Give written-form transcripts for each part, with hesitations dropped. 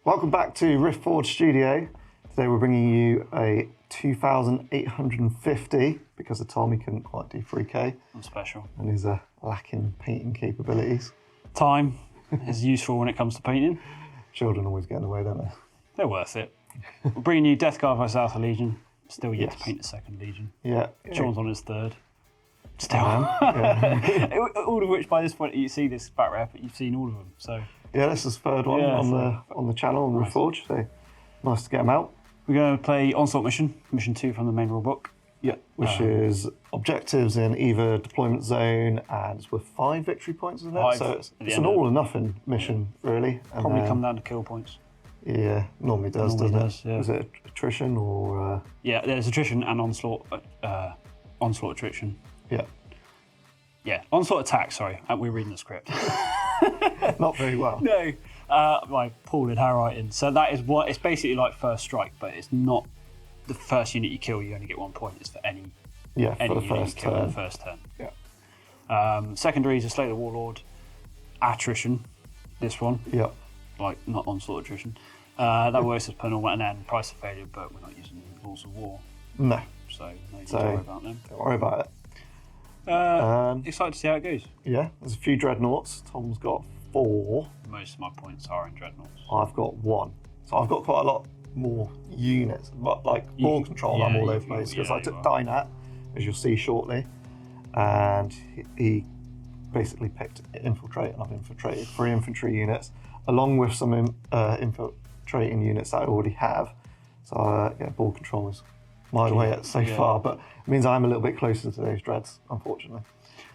Welcome back to Rift Forge Studio. Today we're bringing you a 2,850 because the Tommy couldn't quite do 3K. I'm special. And he's lacking painting capabilities. Time is useful when it comes to painting. Children always get in the way, don't they? They're worth it. We're bringing you Death Guard vs Alpha Legion. Still yet to paint the second Legion. Yeah. Sean's on his third. Still. Yeah. All of which by this point you see this back rep, you've seen all of them. So yeah, this is the third one on the channel on Rift Forge. So nice to get them out. We're going to play Onslaught Mission 2 from the main rulebook. Yeah, which is objectives in either deployment zone, and it's with 5 victory points, isn't it? 5 so it's an all or nothing mission, really. And probably come down to kill points. Yeah, normally does, doesn't it? Yeah. Is it attrition or? Yeah, there's attrition and onslaught attrition. Yeah. Yeah, onslaught attack. Sorry, we're reading the script. Not very well. No, my poor handwriting. So that is what it's basically like first strike, but it's not the first unit you kill. You only get 1 point. It's for any for the unit first you kill turn. in the first turn. Yeah. Secondary is a Slay the Warlord attrition. This one. Yeah. Like not onslaught attrition. That works as per normal, and then price of failure, but we're not using Laws of War. No. So no need to worry about them. Don't worry about it. Excited to see how it goes. Yeah, there's a few dreadnoughts. Tom's got 4. Most of my points are in dreadnoughts. I've got 1. So I've got quite a lot more units, but like ball control, I'm all over the place because I took Dynat, as you'll see shortly, and he basically picked Infiltrate, and I've infiltrated 3 infantry units, along with some infiltrating units that I already have. So yeah, ball control is my way so far, but it means I'm a little bit closer to those dreads, unfortunately.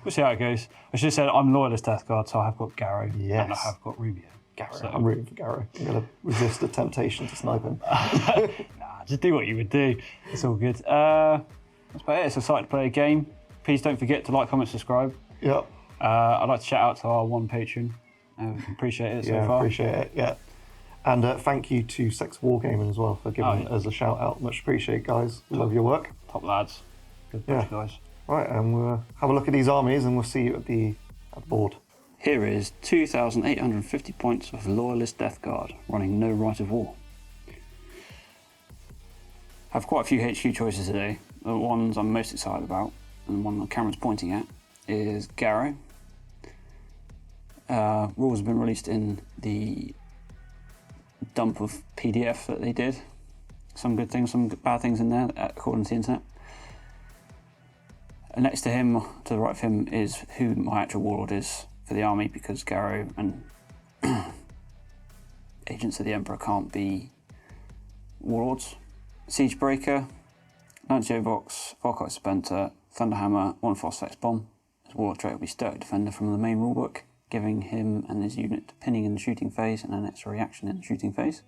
We'll see how it goes. I should have said I'm loyalist Death Guard, so I have got Garro and I have got Rubio. Garro. So, I'm rooting for Garro. I'm going to resist the temptation to snipe him. Nah, just do what you would do. It's all good. That's about it. It's exciting to play a game. Please don't forget to like, comment, subscribe. Yep. I'd like to shout out to our one patron. Appreciate it so far. Yeah, appreciate it. Yeah. And thank you to Sex Wargaming as well for giving us a shout out. Much appreciated, guys. Love your work. Top lads. Good bunch, guys. Right, and we'll have a look at these armies and we'll see you at the board. Here is 2,850 points of Loyalist Death Guard, running no right of war. I have quite a few HQ choices today. The ones I'm most excited about, and the one the camera's pointing at, is Garro. Rules have been released in the dump of PDF that they did. Some good things, some bad things in there, according to the internet. And next to him, to the right of him, is who my actual warlord is for the army, because Garro and Agents of the Emperor can't be warlords. Siegebreaker, Lancio Vox, Volkite Splinter, Thunderhammer, 1 Phosphex Bomb. His warlord trait will be Stoic Defender from the main rulebook, giving him and his unit pinning in the shooting phase and an extra reaction in the shooting phase.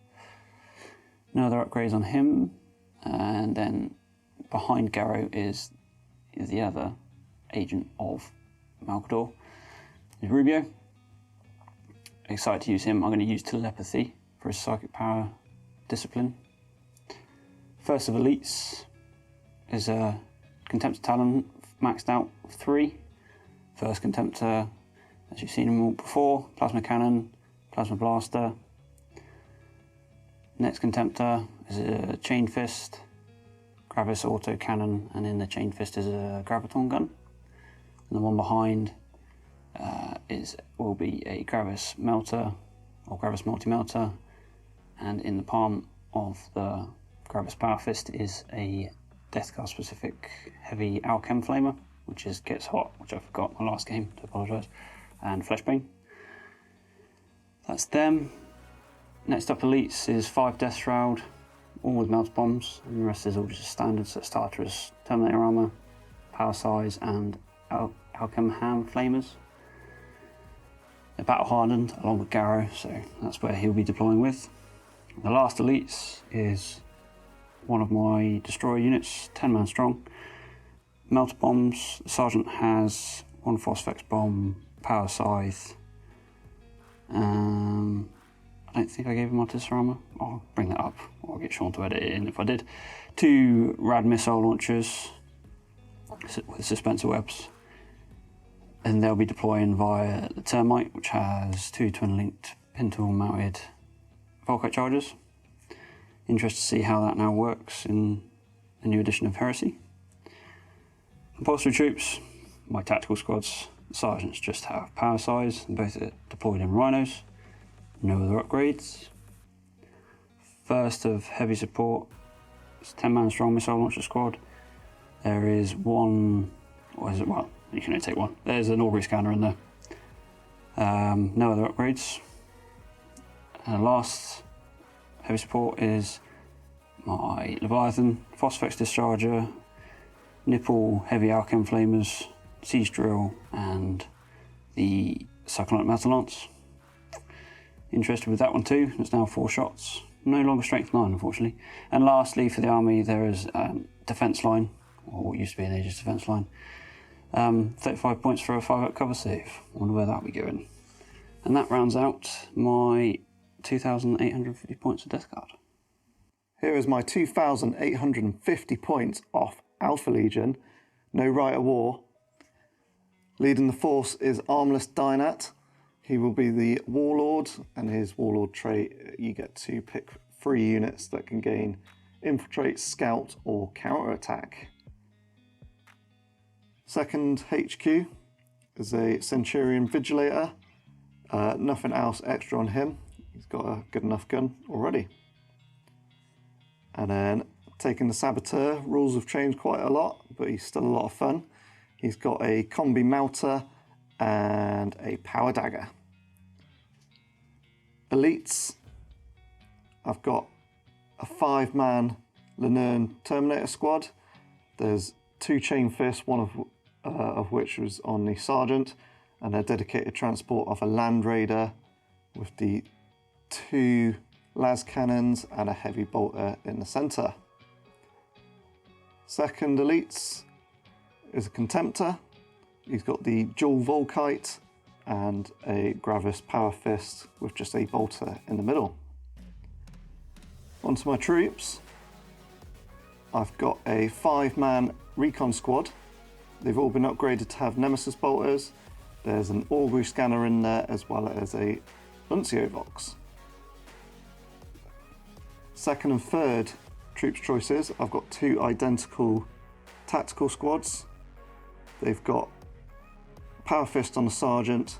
No other upgrades on him, and then behind Garro is the other agent of Malcador, is Rubio. Excited to use him. I'm going to use Telepathy for his psychic power discipline. First of Elites is a Contemptor Talon, maxed out 3. First Contemptor, as you've seen them all before, Plasma Cannon, Plasma Blaster. Next Contemptor is a Chain Fist, Gravis Auto Cannon, and in the Chain Fist is a Graviton Gun. And the one behind will be a Gravis Melter, or Gravis Multi-Melter, and in the palm of the Gravis Power Fist is a Death Guard specific heavy Alchem Flamer, which gets hot, which I forgot my last game, to apologise, and Fleshbane. That's them. Next up, Elites is 5 Death Shroud, all with Melt Bombs, and the rest is all just standard. So starter is Terminator Armour, Power Size, and Alchem Ham Flamers. They're battle hardened along with Garro, so that's where he'll be deploying with. The last Elites is one of my destroyer units, 10-man strong. Melter Bombs, the Sergeant has 1 Phosphex Bomb, Power Scythe. I don't think I gave him Artificer Armour. I'll bring that up, or I'll get Sean to edit it in if I did. 2 Rad Missile Launchers with Suspensor Webs. And they'll be deploying via the Termite, which has 2 twin-linked pin tool mounted Volkite chargers. Interested to see how that now works in the new edition of Heresy. Compulsory troops, my tactical squads, the sergeants just have power size, and both are deployed in rhinos. No other upgrades. First of heavy support, it's 10-man strong missile launcher squad. There is one, what is it? Well, you can only take one. There's an augury scanner in there. No other upgrades. And last heavy support is my Leviathan, Phosphex discharger, nipple heavy Alchem flamers, siege drill, and the succulent metal lance. Interested with that one too. It's now 4 shots. No longer strength 9, unfortunately. And lastly, for the army, there is defence line, or what used to be an Aegis defence line. 35 points for a 5-up cover save. I wonder where that'll be going. And that rounds out my 2,850 points of Death Guard. Here is my 2,850 points off Alpha Legion. No Rite of War. Leading the force is Armless Dynat. He will be the Warlord, and his Warlord trait, you get to pick 3 units that can gain Infiltrate, Scout, or Counter-Attack. Second HQ is a Centurion Vigilator. Nothing else extra on him. He's got a good enough gun already. And then taking the Saboteur, rules have changed quite a lot, but he's still a lot of fun. He's got a Combi Melter and a Power Dagger. Elites, I've got a 5-man Lanern Terminator squad. There's 2 Chain Fists, one of which was on the Sergeant, and a dedicated transport of a Land Raider with the 2 las cannons and a heavy bolter in the centre. Second Elites is a Contemptor. He's got the dual Volkite and a Gravis Power Fist with just a bolter in the middle. Onto my troops. I've got a 5-man recon squad. They've all been upgraded to have Nemesis bolters. There's an augury scanner in there as well as a Nuncio Vox. Second and third troops choices, I've got 2 identical tactical squads. They've got Power Fist on the Sergeant,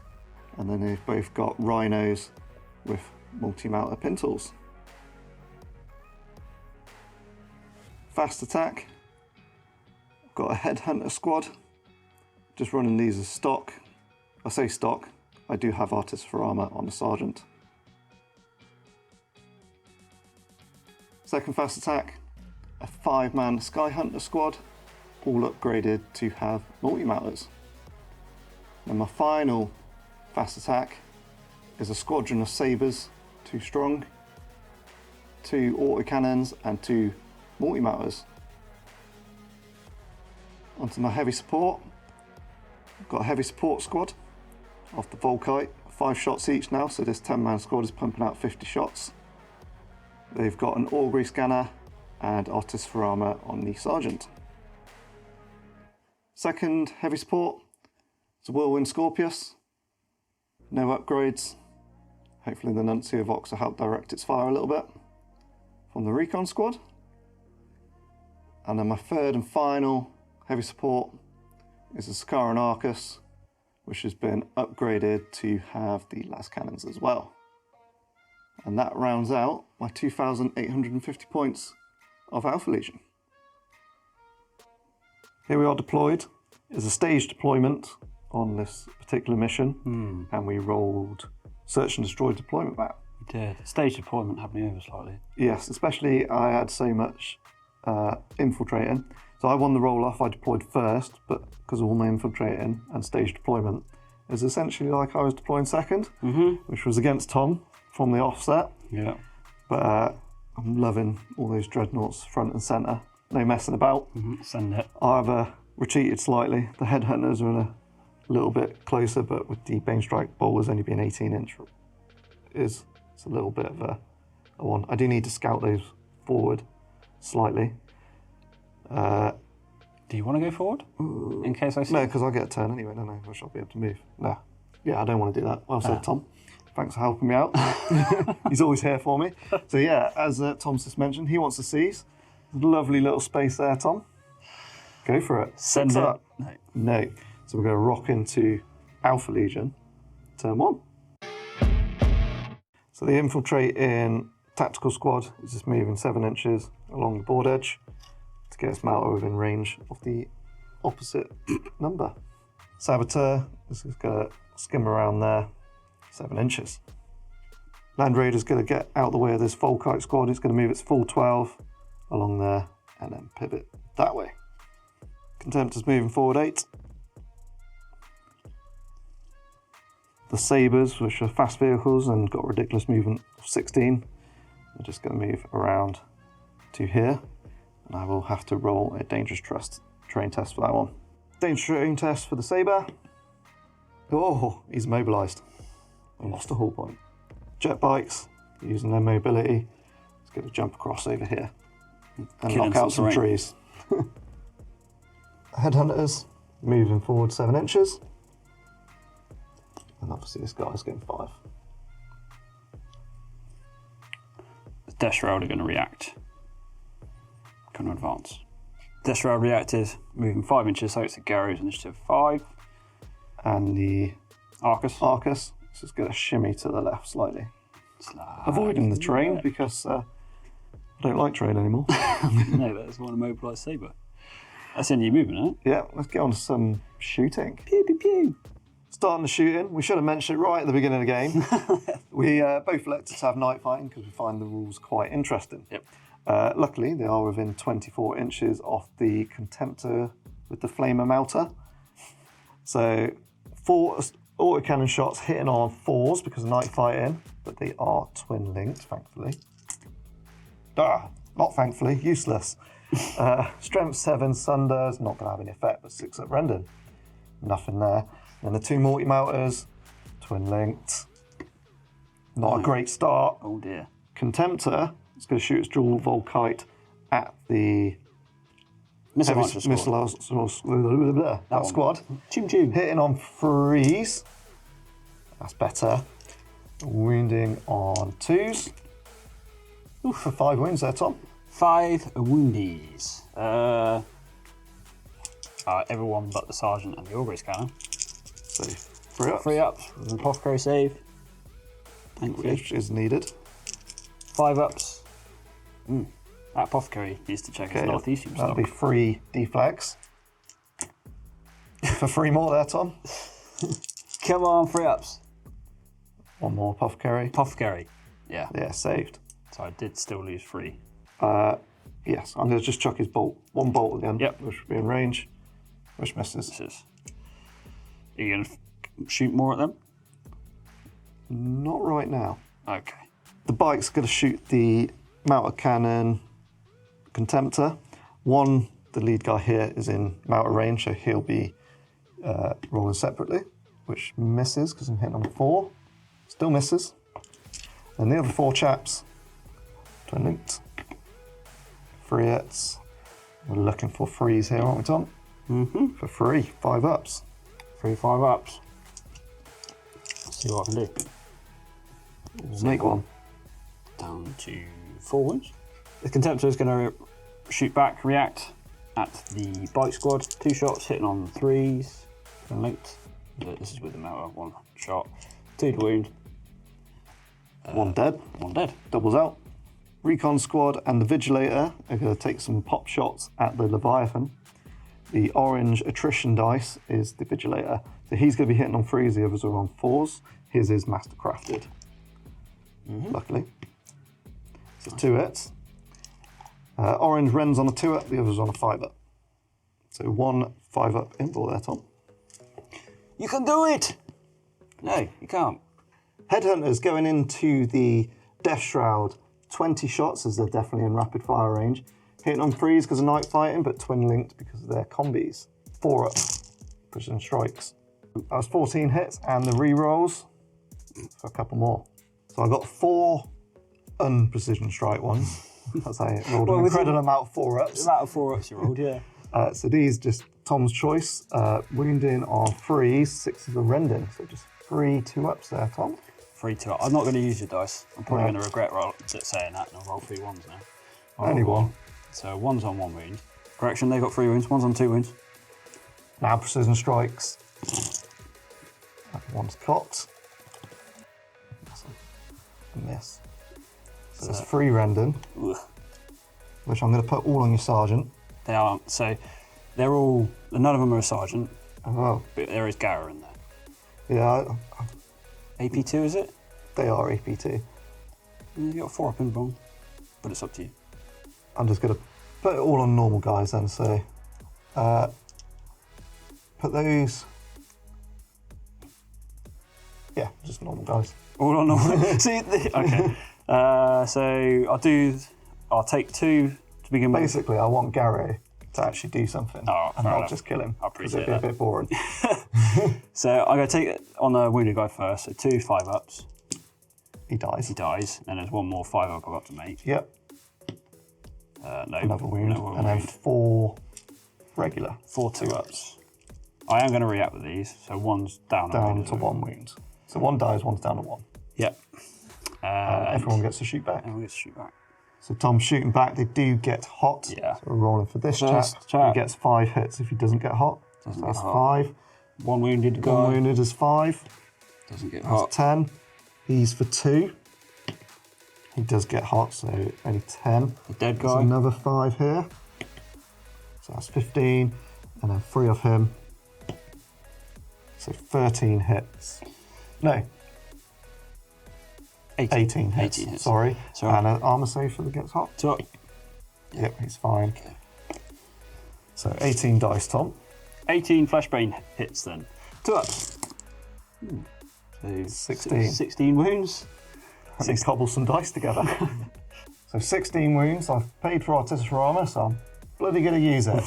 and then they've both got Rhinos with multi-mounter pintles. Fast attack, I've got a Headhunter squad, just running these as stock. I say stock, I do have Artists for Armour on the Sergeant. Second fast attack, a 5-man Skyhunter squad, all upgraded to have multi-mounters. And my final fast attack is a squadron of Sabres, 2 strong, 2 autocannons and 2 multi-mounters. Onto my heavy support. I've got a heavy support squad of the Volkite, 5 shots each now, so this 10-man squad is pumping out 50 shots. They've got an augury scanner and Artists for Armour on the Sergeant. Second heavy support is a Whirlwind Scorpius. No upgrades. Hopefully the Nuncio Vox will help direct its fire a little bit. From the recon squad. And then my third and final heavy support is a Sakaran Arcus, which has been upgraded to have the las cannons as well. And that rounds out my 2,850 points of Alpha Legion. Here we are deployed. It's a staged deployment on this particular mission, and we rolled Search and Destroy deployment map. We did. Staged deployment had me over slightly. Yes, especially I had so much infiltrating. So I won the roll-off, I deployed first, but because of all my infiltrating and staged deployment, it was essentially like I was deploying second, which was against Tom from the offset. Yeah. But I'm loving all those dreadnoughts front and centre. No messing about. Send it. I've retreated slightly. The headhunters are in a little bit closer, but with the Bane Strike bowlers only being 18-inch, it's a little bit of a one. I do need to scout those forward slightly. Do you want to go forward? In case I see? No, because I'll get a turn anyway, don't I? Which I'll be able to move. No. Yeah, I don't want to do that. Well said, Tom. Thanks for helping me out. He's always here for me. So yeah, as Tom's just mentioned, he wants to seize. Lovely little space there, Tom. Go for it. Send it. Up. No. So we're going to rock into Alpha Legion, turn 1. So the infiltrate in tactical squad is just moving 7 inches along the board edge to get its melter within range of the opposite number. Saboteur is just going to skim around there, 7 inches. Land Raider is going to get out the way of this Volkite squad. It's going to move its full 12 along there and then pivot that way. Contemptor's moving forward 8. The Sabres, which are fast vehicles and got ridiculous movement of 16, are just going to move around to here. And I will have to roll a dangerous terrain test for that one. Dangerous terrain test for the Sabre. Oh, he's mobilised. I lost a hull point. Jet bikes, using their mobility, it's going to jump across over here and knock out some trees. Headhunters, moving forward 7 inches. And obviously this guy's getting 5. The Death Shroud are going to react. Going to advance. Death Shroud reacted, moving 5 inches, so it's a Garro's initiative 5. And the Arcus. This is going to shimmy to the left slightly. Avoiding the terrain because I don't like terrain anymore. No, that's one immobilised Sabre. That's in your movement, isn't it? Yeah, let's get on to some shooting. Pew, pew, pew. Starting the shooting, we should have mentioned it right at the beginning of the game. We both elected to have night fighting because we find the rules quite interesting. Yep. Luckily, they are within 24 inches of the Contemptor with the Flamer Melter. So 4 autocannon shots hitting on 4s because of night fighting, but they are twin linked, thankfully. Not thankfully, useless. Strength 7 Sunder's not going to have any effect, but 6 at Rendon. Nothing there. Then the 2 multi-melters, twin linked. Not a great start. Oh dear. Contemptor is going to shoot its dual Volkite at the Missile that squad. Chim chim. Hitting on 3s. That's better. Wounding on 2s. Ooh, for 5 wounds there, Tom. 5 woundies. Everyone but the Sergeant and the Augury's cannon. So 3 ups. 3 ups with an Apothecary save. Thankfully. Which is needed. 5 ups. That Apothecary needs to check his Northeastern That'll stock. be 3 deflags. For 3 more there, Tom. Come on, 3 ups. 1 more Apothecary. Apothecary. Yeah. Yeah, saved. So I did still lose 3. Yes, I'm going to just chuck his bolt. 1 bolt at the end, Yep. which will be in range, which misses. Are you going to shoot more at them? Not right now. Okay. The bike's going to shoot the Melter Cannon Contemptor. The lead guy here is in Melter range, so he'll be rolling separately, which misses because I'm hitting on 4. Still misses. And the other 4 chaps, twin linked. 3 hits. We're looking for 3s here, aren't we, Tom? Mm-hmm. For 3, 5 ups. 3 5 ups. Let's see what I can do. We'll make one. Down to 4 wounds. The Contemptor is going to shoot back, react at the bike squad. 2 shots, hitting on 3s. Linked. This is with the melter. 1 shot. 2 to wound. 1 dead. 1 dead. Doubles out. Recon squad and the Vigilator are going to take some pop shots at the Leviathan. The orange attrition dice is the Vigilator. So he's going to be hitting on 3s, the others are on 4s. His is master crafted, luckily. So 2 hits. Orange Ren's on a 2-up, the other's on a 5-up. So 1 5-up inboard there, Tom. You can do it! No, you can't. Headhunters going into the Death Shroud, 20 shots as they're definitely in rapid fire range. Hitting on 3s because of night fighting, but twin linked because of their combis. 4-up precision strikes. That was 14 hits and the re-rolls for a couple more. So I got 4 unprecision strike ones. As I rolled an incredible amount of 4-ups. The amount of 4-ups you rolled, yeah. So these just Tom's choice. Wounding on 3s, 6s are rending. So just 3 2-ups there, Tom. 3 2 up. I'm not going to use your dice. I'm probably going to regret saying that, and I'll roll 3 1s now. Only one. So 1's on 1 wound. Correction, they got 3 wounds. 1's on 2 wounds. Now precision strikes. That one's cocked. That's a miss. So there's 3 Rendon, which I'm going to put all on your sergeant. They aren't. So they're all. None of them are a sergeant. Oh, But there is Garro in there. yeah, AP2 is it? they are AP2. You got 4 up in wrong, but it's up to you. I'm just going to put it all on normal guys then. So put those. Yeah, just normal guys. All on normal. See, okay. So I'll take 2 to begin with. Basically, I want Garro to actually do something Oh, and fair not enough. just kill him. I 'cause appreciate it'd be that. a bit boring. So I'm going to take it on the wounded guy first. So 2 5 ups. He dies. He dies, and there's 1 more 5 up I've got to make. Yep, No, another wound, no and then wound. 4 regular. 4 2 ups. I am going to react with these. So 1's down. Down to 1 wound. So 1 dies, 1's down to 1. Yep. Everyone gets to shoot back. And we get to shoot back. So Tom's shooting back. They do get hot. Yeah. So we're rolling for this First chap. chap. He gets 5 hits if he doesn't get hot. Doesn't So get that's hot. 5. 1 wounded guy. 1 wounded is 5. Doesn't get That's hot. 10. He's for 2. He does get hot, so only 10. The dead There's guy. another 5 here. So that's 15. And then 3 of him. So 13 hits. No, 18 hits. 18 hits. Sorry. So- And an armor save for the gets hot. So, Yep, he's fine. So 18 dice, Tom. 18 flashbane hits then. 2 ups. So 16. 16 wounds. Let me cobble some dice together. So 16 wounds. I've paid for artificial armor, so I'm bloody going to use it.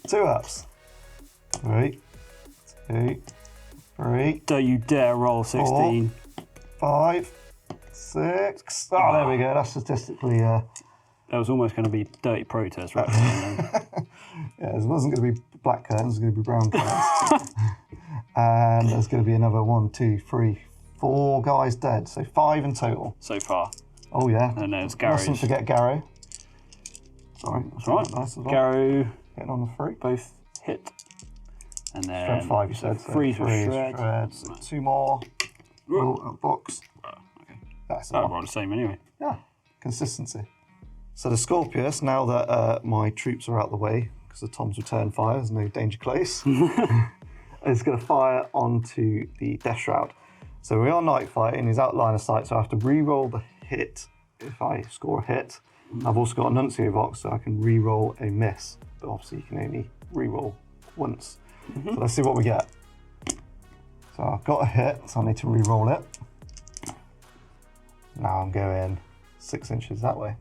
2 ups. 3, 2, 3, Don't you dare roll 16. 5, 6. Oh, there we go. That's statistically. That was almost going to be dirty protest right there. Yeah, it wasn't going to be black curtains. It's going to be brown curtains. And there's going to be another 1, 2, 3, 4 guys dead. So 5 in total. So far. Oh yeah. And there's Mustn't Garro's. forget Garro. Sorry, that's Right. nice as well. Garro Getting on the 3. both hit. And then Strength 5, you said. So 3 for 3 is shred. shred. So 2 more. Roll box. Okay. That's I'll enough. roll the same anyway. Yeah, consistency. So the Scorpius, now that my troops are out the way, because the Tom's return fire, there's no danger close, is going to fire onto the Death Shroud. So we are night fighting, he's out line of sight, so I have to re-roll the hit if I score a hit. I've also got a Nuncio Vox, so I can re-roll a miss, but obviously you can only re-roll once. So let's see what we get. So I've got a hit, so I need to re-roll it. Now I'm going 6 inches that way,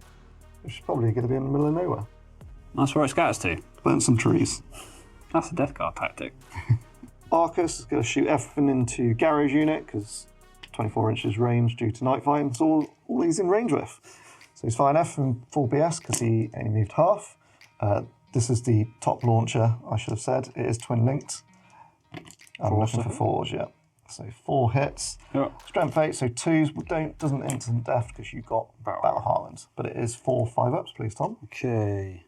which is probably going to be in the middle of nowhere. That's where it scatters to. Burnt some trees. That's a Death Guard tactic. Arcus is going to shoot everything into Garro's unit because 24 inches range due to night fighting. That's all he's in range with. So he's firing everything full BS because he only moved half. This is the top launcher, I should have said. It is twin linked. I'm looking for 4s, yeah. So 4 hits. Yep. Strength 8, so 2s doesn't instant death because you've got Battle Heartland. But it is 4 5-ups, please, Tom. Okay.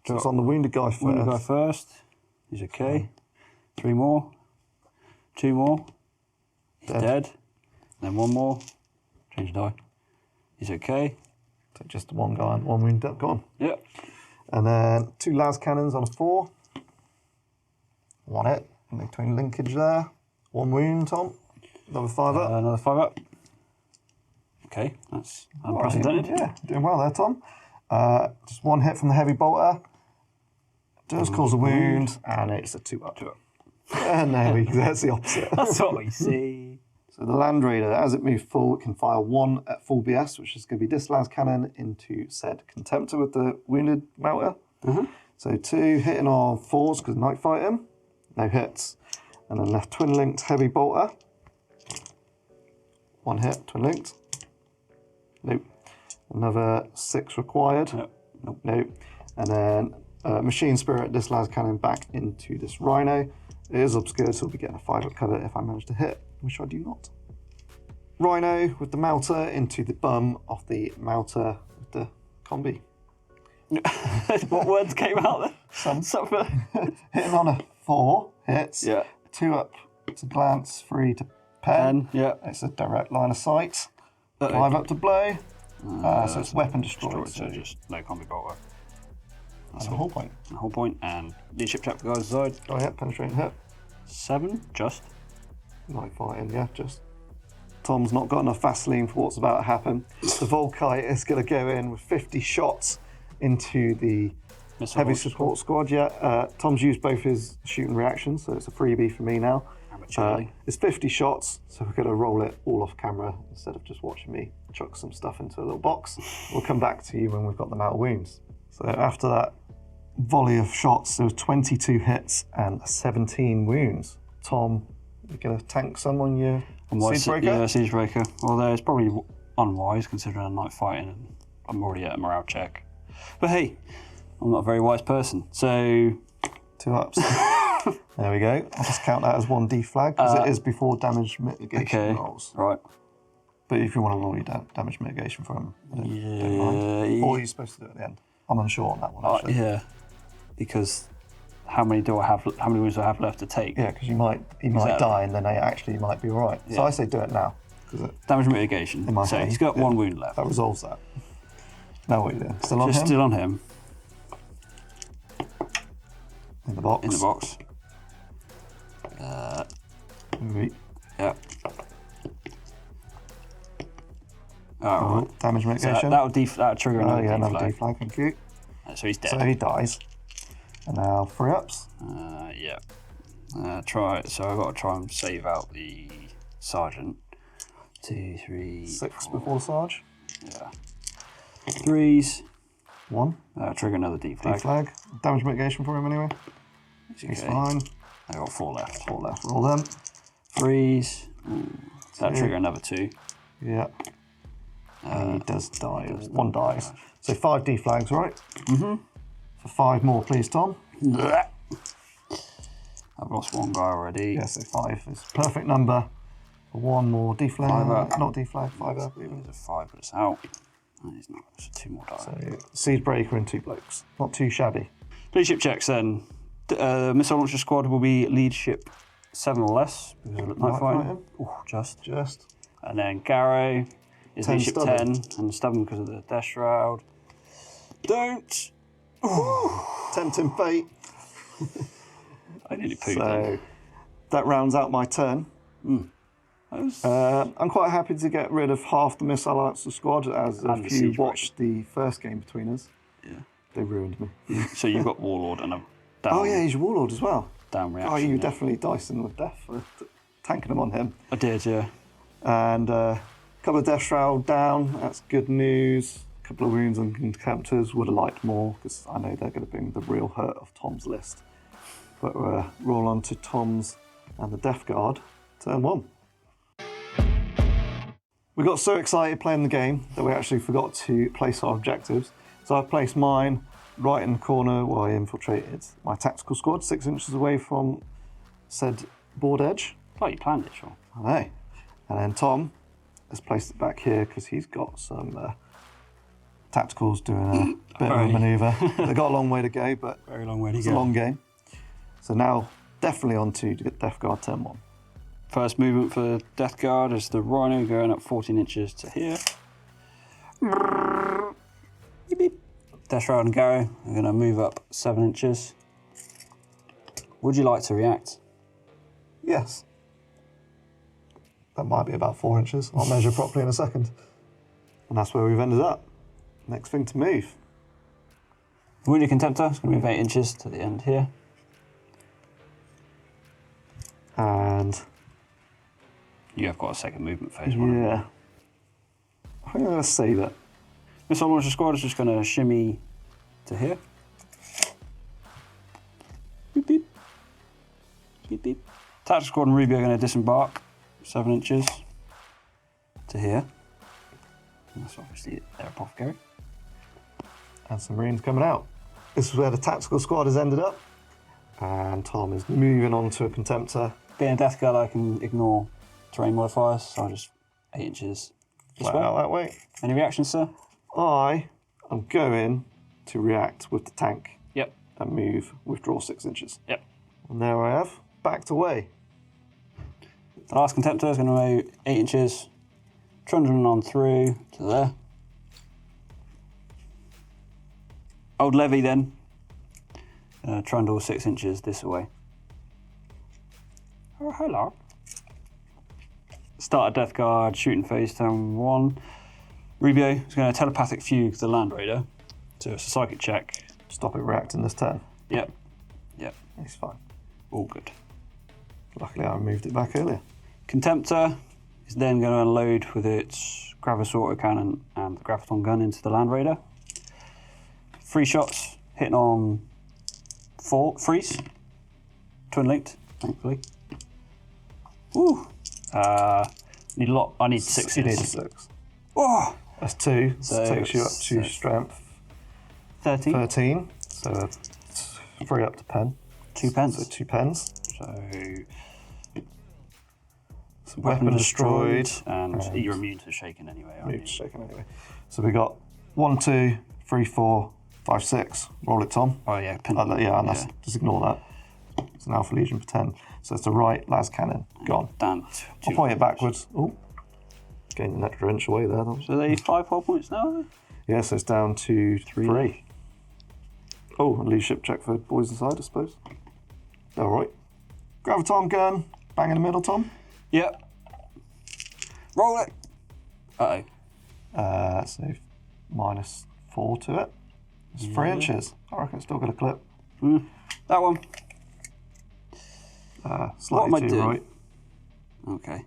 So it's on the wounded guy first. Wounded guy first. He's okay. 3 more. 2 more. He's dead. And then 1 more. Change the die. He's okay. So just 1 guy and 1 wounded up, gone. Yep. And then 2 las cannons on a 4. 1 hit. In between linkage there. 1 wound, Tom. Another 5-up. Another 5 up. Okay, that's unprecedented. Yeah, doing well there, Tom. Just 1 hit from the heavy bolter. Does cause a wound, and it's a 2-up. And there we go. That's the opposite. That's what we see. So the Land Raider, as it moves forward, can fire 1 at full BS, which is going to be this las cannon into said Contemptor with the wounded melter. So 2 hitting on 4s because night fighting. No hits. And then left twin linked heavy bolter. 1 hit, twin linked. Nope. Another 6 required. Yep. Nope. And then machine spirit this las cannon back into this rhino. It is obscured, so we'll be getting a 5-up cover if I manage to hit, which I do not. Rhino with the Melter into the bum of the Melter with the combi. What words came out there? Hitting on a 4 hits. Yeah. 2 up to glance, 3 to pen. Yeah. It's a direct line of sight. 5 up to blow. So it's weapon destroyed. So just no combi bolter. That's a whole point. A whole point, and leadership check for the guys side. Oh yeah, penetrating hit. 7, just. Night fighting, yeah, just. Tom's not got enough Vaseline for what's about to happen. The Volkite is going to go in with 50 shots into the heavy support squad. Yeah, Tom's used both his shooting reactions, so it's a freebie for me now. It's 50 shots, so we're going to roll it all off camera instead of just watching me chuck some stuff into a little box. We'll come back to you when we've got them out of wounds. So after that volley of shots, there was 22 hits and 17 wounds. Tom, you're going to tank some on your Siege Breaker? Yeah, Siege Breaker. Although it's probably unwise considering I'm night fighting and I'm already at a morale check. But hey, I'm not a very wise person, so... 2 ups. There we go. I'll just count that as 1 deflag because it is before damage mitigation rolls. Right. But if you want to roll your damage mitigation for him, don't mind. Or are you supposed to do it at the end? I'm unsure on that one actually. Yeah, because how many wounds do I have left to take? Yeah, because he might die and then actually might be all right. Yeah. So I say do it now. Damage mitigation. So he's got 1 wound left. That resolves that. Now what are you doing? Still on him? Just still on him. In the box. In the box. Yeah. Right. Damage mitigation. So that'll trigger another deflag. Another deflag, thank you. So he's dead. So he dies. And now 3 ups. Yeah. So I've got to try and save out the sergeant. 2, 3, 6 4. before Sarge. Yeah. 3s. 1. Trigger another deflag. Deflag. Damage mitigation for him anyway. He's fine. I got 4 left. 4 left. Roll them. 3s. That trigger another 2. Yeah. He does die. 1 dies. So 5 deflags, right? Mm-hmm. For 5 more, please, Tom. I've lost 1 guy already. Yeah, so 5 is a perfect number. For 1 more deflag. 5 up. Not deflag, 5 up. There's a 5, but it's out. No, he's not. So 2 more die. So Siege Breaker and 2 blokes. Not too shabby. Leadership checks then. Missile launcher squad will be leadership 7 or less. Night fighting. Just. And then Garro is leadership 10 and stubborn because of the Death Shroud. Don't. Tempting fate. I nearly pooped. So that rounds out my turn. I'm quite happy to get rid of half the Missile Lancer squad, as if you watched the first game between us. Yeah. They ruined me. So you've got Warlord and a down. Oh yeah, he's your Warlord as well. Down reaction. Oh, you definitely dicing with death for tanking him on him. I did, yeah. And a couple of Death Shroud down. That's good news. A couple of wounds on Contemptors. Would have liked more because I know they're going to bring the real hurt of Tom's list. But roll on to Tom's and the Death Guard. Turn 1. We got so excited playing the game that we actually forgot to place our objectives. So I've placed mine right in the corner where I infiltrated my tactical squad, 6 inches away from said board edge. Oh, you planned it, sure. I know. And then Tom has placed it back here because he's got some tacticals doing a bit of a manoeuvre. They've got a long way to go, but very long way to it's go. a long game. So now definitely on to get Death Guard turn 1. First movement for Death Guard is the Rhino going up 14 inches to here. Beep, beep. Death Shroud and Garro are going to move up 7 inches. Would you like to react? Yes. That might be about 4 inches. I'll measure properly in a second. And that's where we've ended up. Next thing to move. Wounded Contemptor is going to move 8 inches to the end here. And you have got a second movement phase. One. Yeah. I think I'm going to save it. Missile Launcher Squad is just going to shimmy to here. Beep, beep. Beep, beep. Tactical Squad and Ruby are going to disembark 7 inches to here. And that's obviously their apothecary. And some Marines coming out. This is where the tactical squad has ended up. And Tom is moving on to a Contemptor. Being a Death Guard, I can ignore terrain modifiers, so I'll just 8 inches this Right way. out that way. Any reactions, sir? I am going to react with the tank Yep. and move, withdraw 6 inches. Yep. And there I have, backed away. The last Contemptor is going to move 8 inches, trundling on through to there. Old Levy then, trundle 6 inches this way. Oh, hello. Start a Death Guard, shooting phase, turn 1. Rubio is going to telepathic fugue the Land Raider, so it's a psychic check. Stop it reacting this turn. Yep. Yep. It's fine. All good. Luckily I moved it back earlier. Contemptor is then going to unload with its Gravis autocannon and the Graviton gun into the Land Raider. 3 shots, hitting on 4 freeze. Twin linked, thankfully. Woo! Need a lot. I need 6. You need 6. Oh! That's 2. So So takes you up to strength 13. 13. So that's 3 up to pen. 2 pence. So 2 pens. So Weapon destroyed. and you're immune to shaking anyway, aren't Moved you? shaken anyway. So we got 1, 2, 3, 4, 5, 6. Roll it, Tom. Oh yeah, pin. Yeah, and that's, just ignore that. It's an Alpha Legion for 10. So it's the right las cannon gone. Down. I'll point it backwards. Oh, gained an extra inch away there, Tom. So they 5 hull points now, are they? Yeah, so it's down to 3. Oh, a leadership check for boys inside, I suppose. All right. Graviton gun. Bang in the middle, Tom. Yep. Roll it. Uh-oh. So -4 to it. It's 3 inches. I reckon it's still got a clip. That one. Slightly am I too doing? right. Okay.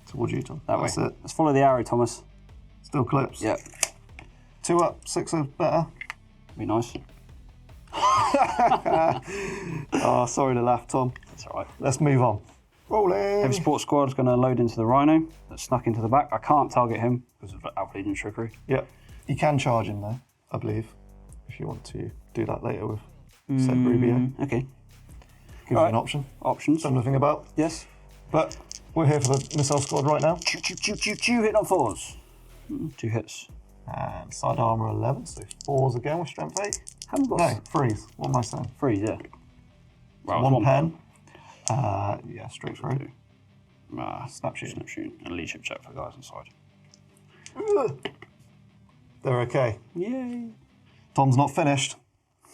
Towards you, Tom. That That's way. it. Let's follow the arrow, Thomas. Still clips. Yep. 2 up, 6 are better. Be nice. Oh, sorry to laugh, Tom. That's all right. Let's move on. Rolling. Heavy Support Squad is going to load into the Rhino that's snuck into the back. I can't target him because of Alpha Legion trickery. Yep. You can charge him though, I believe, if you want to do that later with said Rubio. Okay. Give you an option. Options. Don't know nothing about. Yes. But we're here for the missile squad right now. Choo, choo, choo, choo, choo. Hit on 4s. 2 hits. And side armor 11, so 4s again with strength 8. Haven't got No, 3s. What am I saying? 3, yeah. Well, 1 pen. Yeah, straight through. Snap shooting. And leadership check for guys inside. They're okay. Yay. Tom's not finished.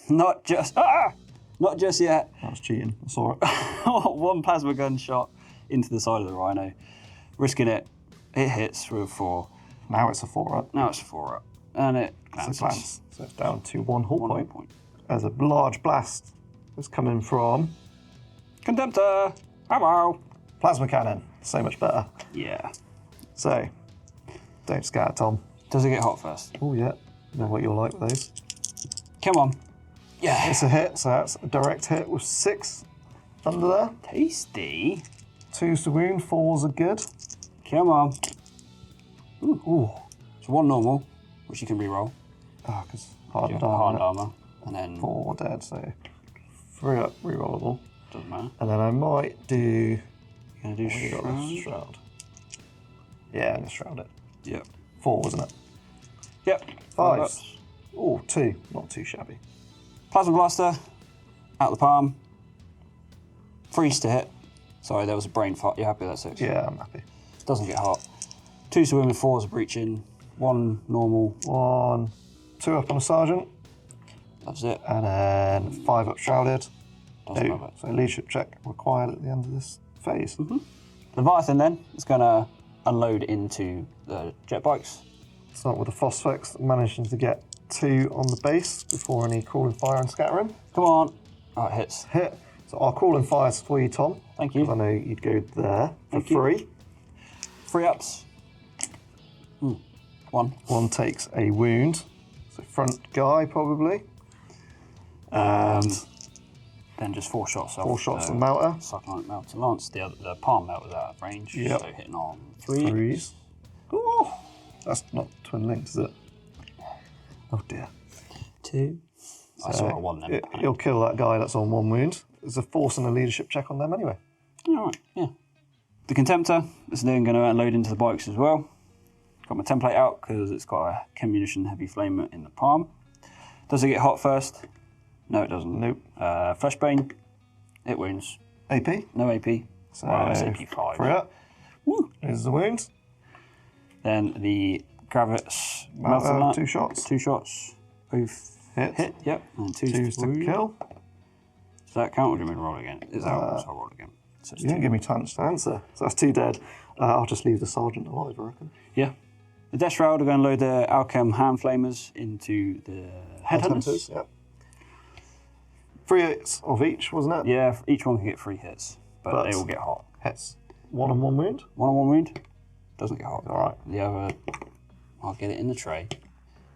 Not just yet. That was cheating. I saw it. 1 plasma gun shot into the side of the Rhino, risking it. It hits through a 4. Now it's a 4 up. Now it's a 4 up, and it It's a glances. glance. So it's down to 1 hull 1 point. point. There's a large blast that's coming from Contemptor. Hello. plasma cannon. So much better. Yeah. So, don't scatter, Tom. Does it get hot first? Oh yeah, you know what you'll like with those. Come on. Yeah. It's a hit, so that's a direct hit with 6 under there. Tasty. 2's to wound, 4's are good. Come on. Ooh. So 1 normal, which you can re-roll. Ah, because hardened Hard armor. armor. And then 4 dead, so 3 up, rerollable. doesn't matter. And then I might do. You're gonna do What have you got left? shroud. Shroud. Yeah, I'm gonna shroud it. Yep. 4, wasn't it? Yep. 5. Oh, 2. Not too shabby. Plasma blaster. Out the palm. Freeze to hit. Sorry, there was a brain fart. You happy with that 6? Yeah, I'm happy. Doesn't get hot. 2 to win with 4s are breaching. 1 normal. 1, 2 up on a sergeant, That's it. and then 5 up shrouded. Doesn't No, matter. so leadership check required at the end of this phase. Leviathan then is going to unload into the jet bikes. Start with the phosphex, managing to get 2 on the base before any crawling fire and scattering. Come on. Oh, it hits. Hit. So I'll call in fires for you, Tom. Thank Because I you. know you'd go there for Thank you. 3. 3 ups. 1. 1 takes a wound. So front guy probably. And Then just 4 shots. 4 shots from Melter. Succulent melt to lance. The palm melt was out of range. Yep. So hitting on 3. 3s. Ooh, that's not twin linked, is it? Oh dear. 2. I saw a 1 then. He'll kill that guy that's on 1 wound. There's a force and a leadership check on them anyway. All right. Yeah. The Contemptor is then going to load into the bikes as well. Got my template out because it's got a Communition Heavy Flamer in the palm. Does it get hot first? No, it doesn't. Nope. Flashbane, it wounds. AP. No AP. So Well, it's AP5. 3 up. Woo. Here's the wound. Then the Gravit's 2 shots. 2 shots. Both Hit. Yep. And Two's to kill. Does that count or do you mean roll again? It's out, so I'll roll again. So it's You didn't give me time to answer. So that's 2 dead. I'll just leave the Sergeant alive, I reckon. Yeah. The Death Shroud are going to load the Alchem Hand Flamers into the Headhunters. Yep. 3 hits of each, wasn't it? Yeah, each one can get 3 hits, but they will get hot. Hits. 1 on 1 wound. 1 on 1 wound, doesn't get hot. All right. The other, I'll get it in the tray,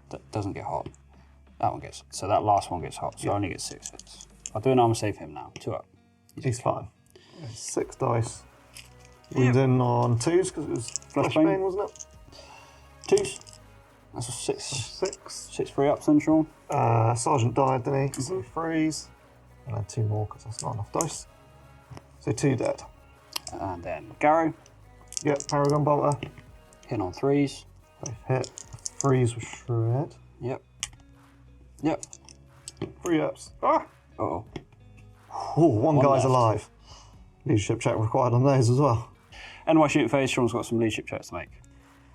that doesn't get hot. That one gets, so that last one gets hot, so I only get 6 hits. I'll do an armor save him now, 2 up. He's fine. 6 dice. Wounding on 2s because it was Flashbane, wasn't it? 2s. That's a 6. 6. 6 free ups then, Sean. Sergeant died, didn't he? So 3s. And then 2 more because that's not enough dice. So 2 dead. And then Garro, Yep, Paragon Bolter. hit on 3s. Both hit. 3s with Shred. Yep. Yep. 3 ups. Ah! Uh-oh. Oh, one guy's left. alive. Leadership check required on those as well. NY Shooting Phase, Sean's got some leadership checks to make.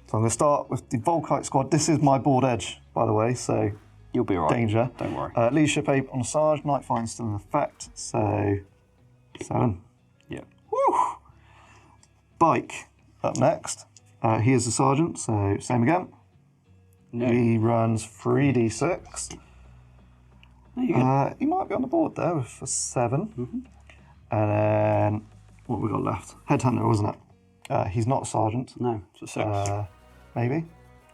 So I'm going to start with the Volkite squad. This is my board edge, by the way, so You'll be all right. danger. Don't worry. Leadership 8 on Sarge. Night Fine's still in effect, so 7. Yep. Woo! Bike up next. He is the Sergeant, so same again. No. He runs 3d6. There you go. He might be on the board there for 7. And then, what have we got left? Headhunter, wasn't it? He's not a Sergeant. No, it's a 6. Maybe.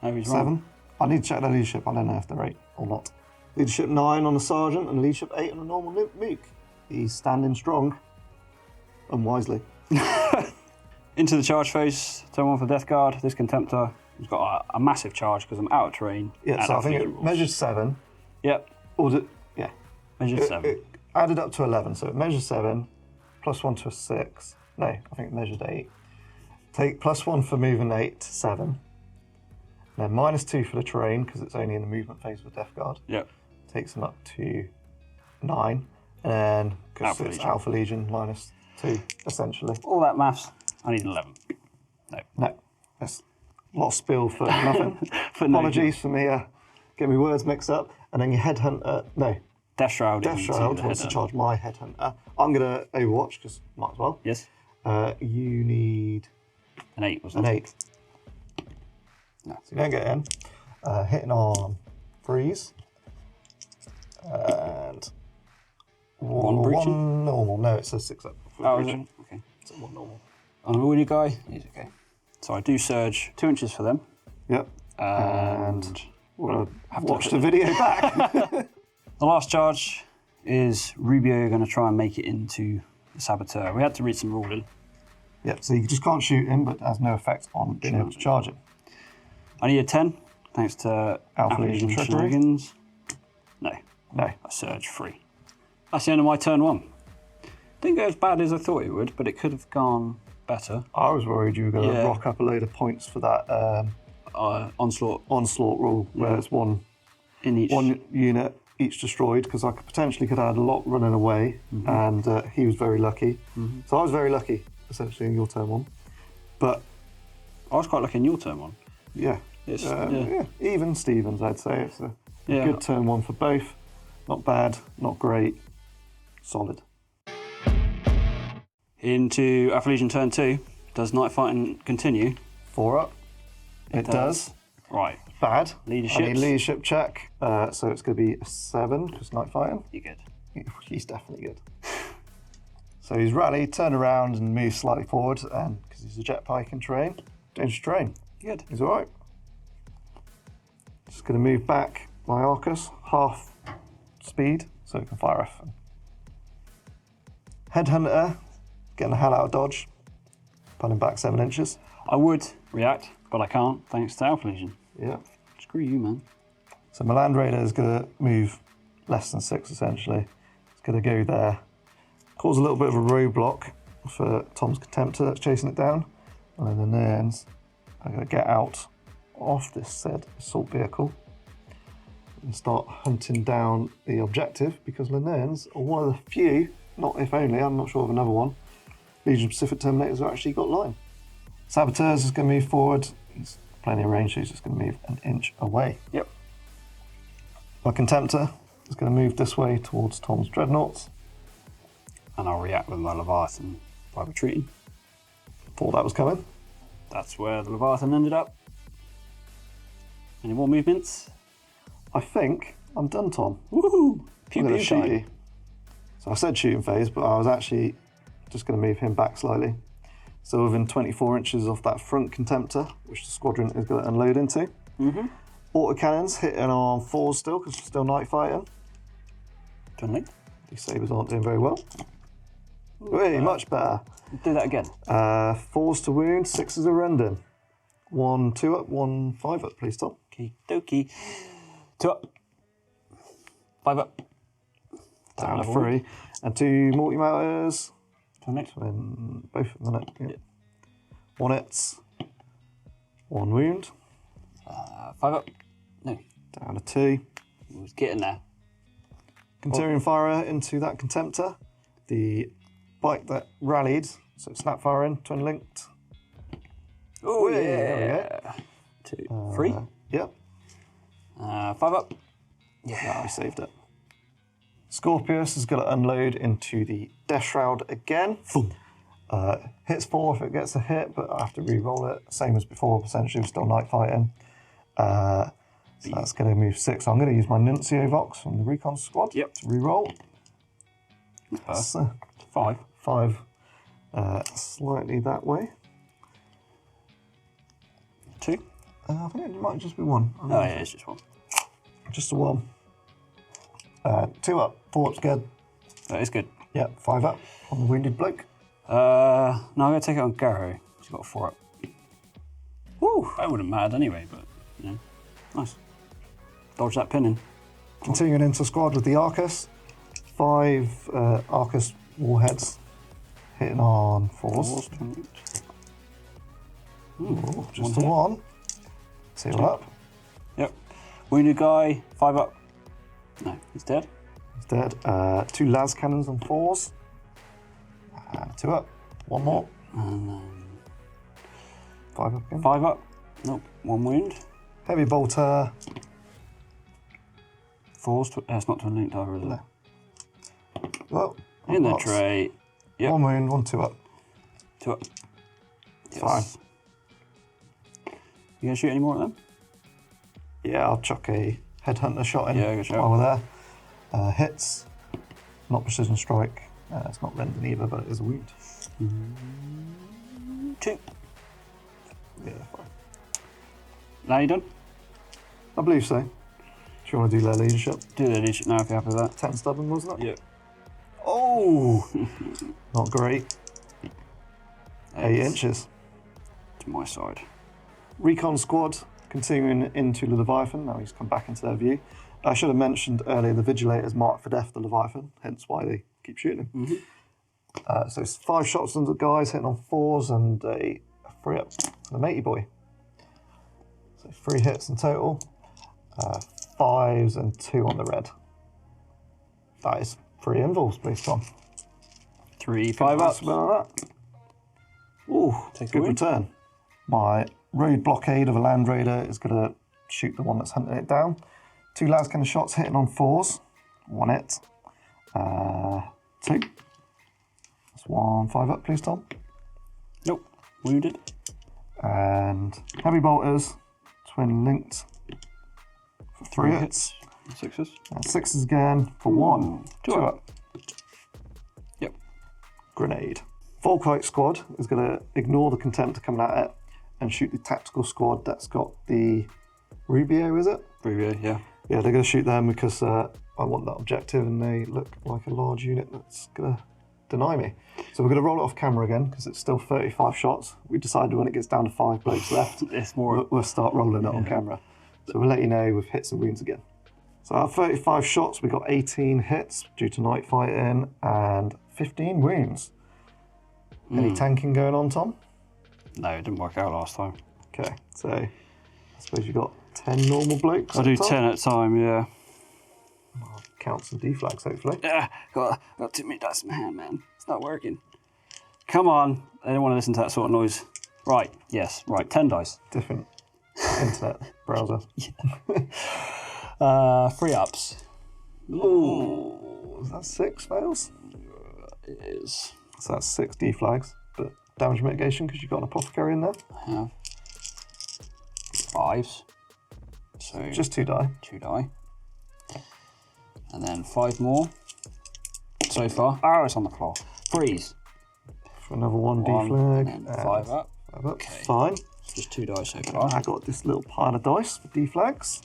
No, he's 7. wrong. I need to check their leadership. I don't know if they're 8 or not. Leadership 9 on a Sergeant and leadership 8 on a normal Mook. He's standing strong. Unwisely. Into the charge phase, turn 1 for Death Guard. This Contemptor has got a massive charge because I'm out of terrain. Yeah, and so I out think of it rules. measures 7. Yep, Or yeah. measures 7. It added up to 11, so it measures 7, plus 1 to a 6. No, I think it measured 8. Take plus 1 for moving 8 to 7. Then minus 2 for the terrain, because it's only in the movement phase with Death Guard. Yep. Takes them up to 9. And then, because Alpha it's Legion. Alpha Legion, minus 2, essentially. All that maths, I need 11. No, that's a lot of spill for nothing. For no Apologies for me getting my words mixed up. And then your Headhunter, no, Death Shroud. Death into Shroud the wants to header. charge my Headhunter. I'm going to Overwatch, because might as well. Yes, You need an 8 wasn't an it? 8. No. So you don't get in. Hitting on 3s. And One breaching? 1 normal. No, it's a 6 up. Oh, is it? Okay. It's a 1 normal. On a wounded guy, he's okay. So I do surge 2 inches for them. Yep. And We'll have to watch look the video back. the last charge is Rubio going to try and make it into the Saboteur. We had to read some ruling. Yep, so you just can't shoot him, but it has no effect on being able to charge him. I need a 10, thanks to Alpha Legion trickery. shenanigans. No, No. I surge 3. That's the end of my turn 1. Didn't go as bad as I thought it would, but it could have gone better. I was worried you were going to Yeah. rock up a load of points for that Onslaught onslaught rule, where it's one in each. unit each destroyed, because I potentially could have had a lot running away, and he was very lucky. So I was very lucky, essentially, in your turn 1. But I was quite lucky in your turn 1. yeah, It's, yeah, even Stevens, I'd say. It's a Yeah. good turn 1 for both. Not bad, not great, solid. Into Alpha Legion turn 2. Does night fighting continue? 4 up. It does. Right. Bad. Leadership. I need leadership check, so it's going to be a 7, because night fighting. You're good. He's definitely good. So he's rallied, turned around and moved slightly forward, and because he's a jet pike in terrain, dangerous terrain. You're good. He's all right. Just going to move back my Arcus, half speed, so it can fire off. Headhunter, getting the hell out of dodge, pulling back 7 inches. I would react, but I can't, thanks to Alpha Legion. Yeah. Screw you, man. So my Land Raider is going to move less than 6, essentially. It's going to go there, cause a little bit of a roadblock, for Tom's Contemptor that's chasing it down. And then the Nairns are going to get out of this said assault vehicle and start hunting down the objective, because the Nairns are one of the few, not if only, I'm not sure of another one, Legion Pacific Terminators who actually got line. Saboteurs is going to move forward. He's plenty of range, so he's just going to move an inch away. Yep. My Contemptor is going to move this way towards Tom's Dreadnoughts. And I'll react with my Leviathan by retreating. Thought that was coming. That's where the Leviathan ended up. Any more movements? I think I'm done, Tom. Woohoo! I'm going to shoot you. So I said shooting phase, but I was actually just going to move him back slightly. So within 24 inches of that front Contemptor, which the squadron is going to unload into. Autocannons hitting on 4s still, because we're still night fighting. Twin These sabres aren't doing very well. Hey, much better. Do that again. 4s to wound, 6s are rending. 1 2 up, 1 5 up, please, Tom. Okie dokie. 2 up. 5 up. Down to 3. And 2 multi-motors. Twin Both of them, yeah. 1 hits. 1 wound. 5 up. No. Down to 2. It was getting there. Continuing fire into that Contemptor. The bike that rallied, so snap fire in, twin linked. Oh, yeah. There we go. 2, 3. Yep. 5 up. Yeah, I saved it. Scorpius is going to unload into the Death Shroud again. Hits 4 if it gets a hit, but I have to re-roll it. Same as before, essentially, we're still night fighting. So that's going to move 6. So I'm going to use my Nuncio Vox from the Recon Squad to re-roll. 5. 5. Slightly that way. 2. I think it might just be 1. Oh, yeah, it's just 1. Just a 1. 2 up. 4 up's good. That is good. Yep, 5 up on the wounded bloke. No, I'm going to take it on Garro. He's got a 4 up. Woo! That wouldn't matter anyway, but, you know, nice. Dodge that pinning. Continuing into squad with the Arcus. 5 Arcus warheads hitting on 4s. Ooh, just a 1. Seal up. Yep. Wounded guy, 5 up. No, he's dead. He's dead. 2 las cannons on 4s. 2 up. 1 more. And then 5 up again. 5 up. Nope. 1 wound. Heavy bolter. 4s. It's not twin linked either, is it? No. Well, In the tray. Yep. 1 wound, 1 2 up. 2 up. Yes. Fine. You gonna shoot any more at them? Yeah, I'll chuck a headhunter shot in Yeah, good shot. while we're there. Hits. Not precision strike. It's not rending either, but it is a wound. 2. Yeah, fine. Now you done? I believe so. Do you want to do their leadership? Do the leadership now if you're happy with that. 10 stubborn, wasn't it? Yep. Oh! Not great. 8 inches. To my side. Recon squad continuing into the Leviathan. Now he's come back into their view. I should have mentioned earlier the Vigilators marked for death the Leviathan, hence why they keep shooting him. So it's 5 shots on the guys hitting on 4s and a 3 up for the matey boy. So 3 hits in total. 5s and 2 on the red. That is 3 involves, please, Tom. 3 5 ups. Like that. Ooh, Take a good win. return. My road blockade of a Land Raider is going to shoot the one that's hunting it down. 2 las cannon shots hitting on 4s. 1 hit. 2. That's 1 5 up, please, Tom. Nope. Wounded. And heavy bolters, twin linked for 3 hits. 6s. And 6s again for 1. 2 up. Yep. Grenade. Volkite squad is going to ignore the Contemptor coming at it and shoot the tactical squad that's got the Rubio, is it? Rubio, yeah. Yeah, they're going to shoot them because I want that objective and they look like a large unit that's going to deny me. So we're going to roll it off camera again because it's still 35 shots. We decided when it gets down to 5 blokes left, It's more. we'll start rolling it on camera. So we'll let you know with hits and wounds again. So out of 35 shots, we got 18 hits due to night fighting and 15 wounds. Any tanking going on, Tom? No, it didn't work out last time. Okay, so I suppose you've got 10 normal blokes. I do 10 at a time, yeah. I'll count some deflags, hopefully. Yeah, got too many dice in my hand, man. It's not working. Come on. I don't want to listen to that sort of noise. Right, yes, right, 10 dice. Different internet browser. 3 ups. Ooh, is that 6 fails? It is. So that's 6 deflags, but damage mitigation because you've got an apothecary in there. I have 5s. So Just 2 die. 2 die. And then 5 more so far. Oh, it's on the floor. Freeze. For another 1 deflag. And 5 up. 5 up. Okay. Fine. It's just 2 dice so far. I got this little pile of dice for deflags.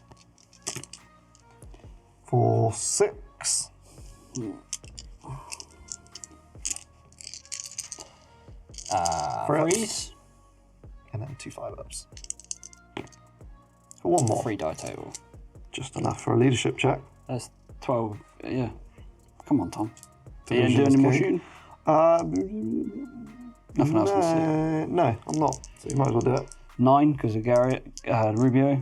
For 6. Freeze. And then 2 5-ups. For 1 more. 3 die total. Just enough for a leadership check. That's 12. Yeah. Come on, Tom. Are you Division doing any more king. shooting? Nothing else. No, I'm not. So you might as well do it. 9 because of Garrett, Rubio.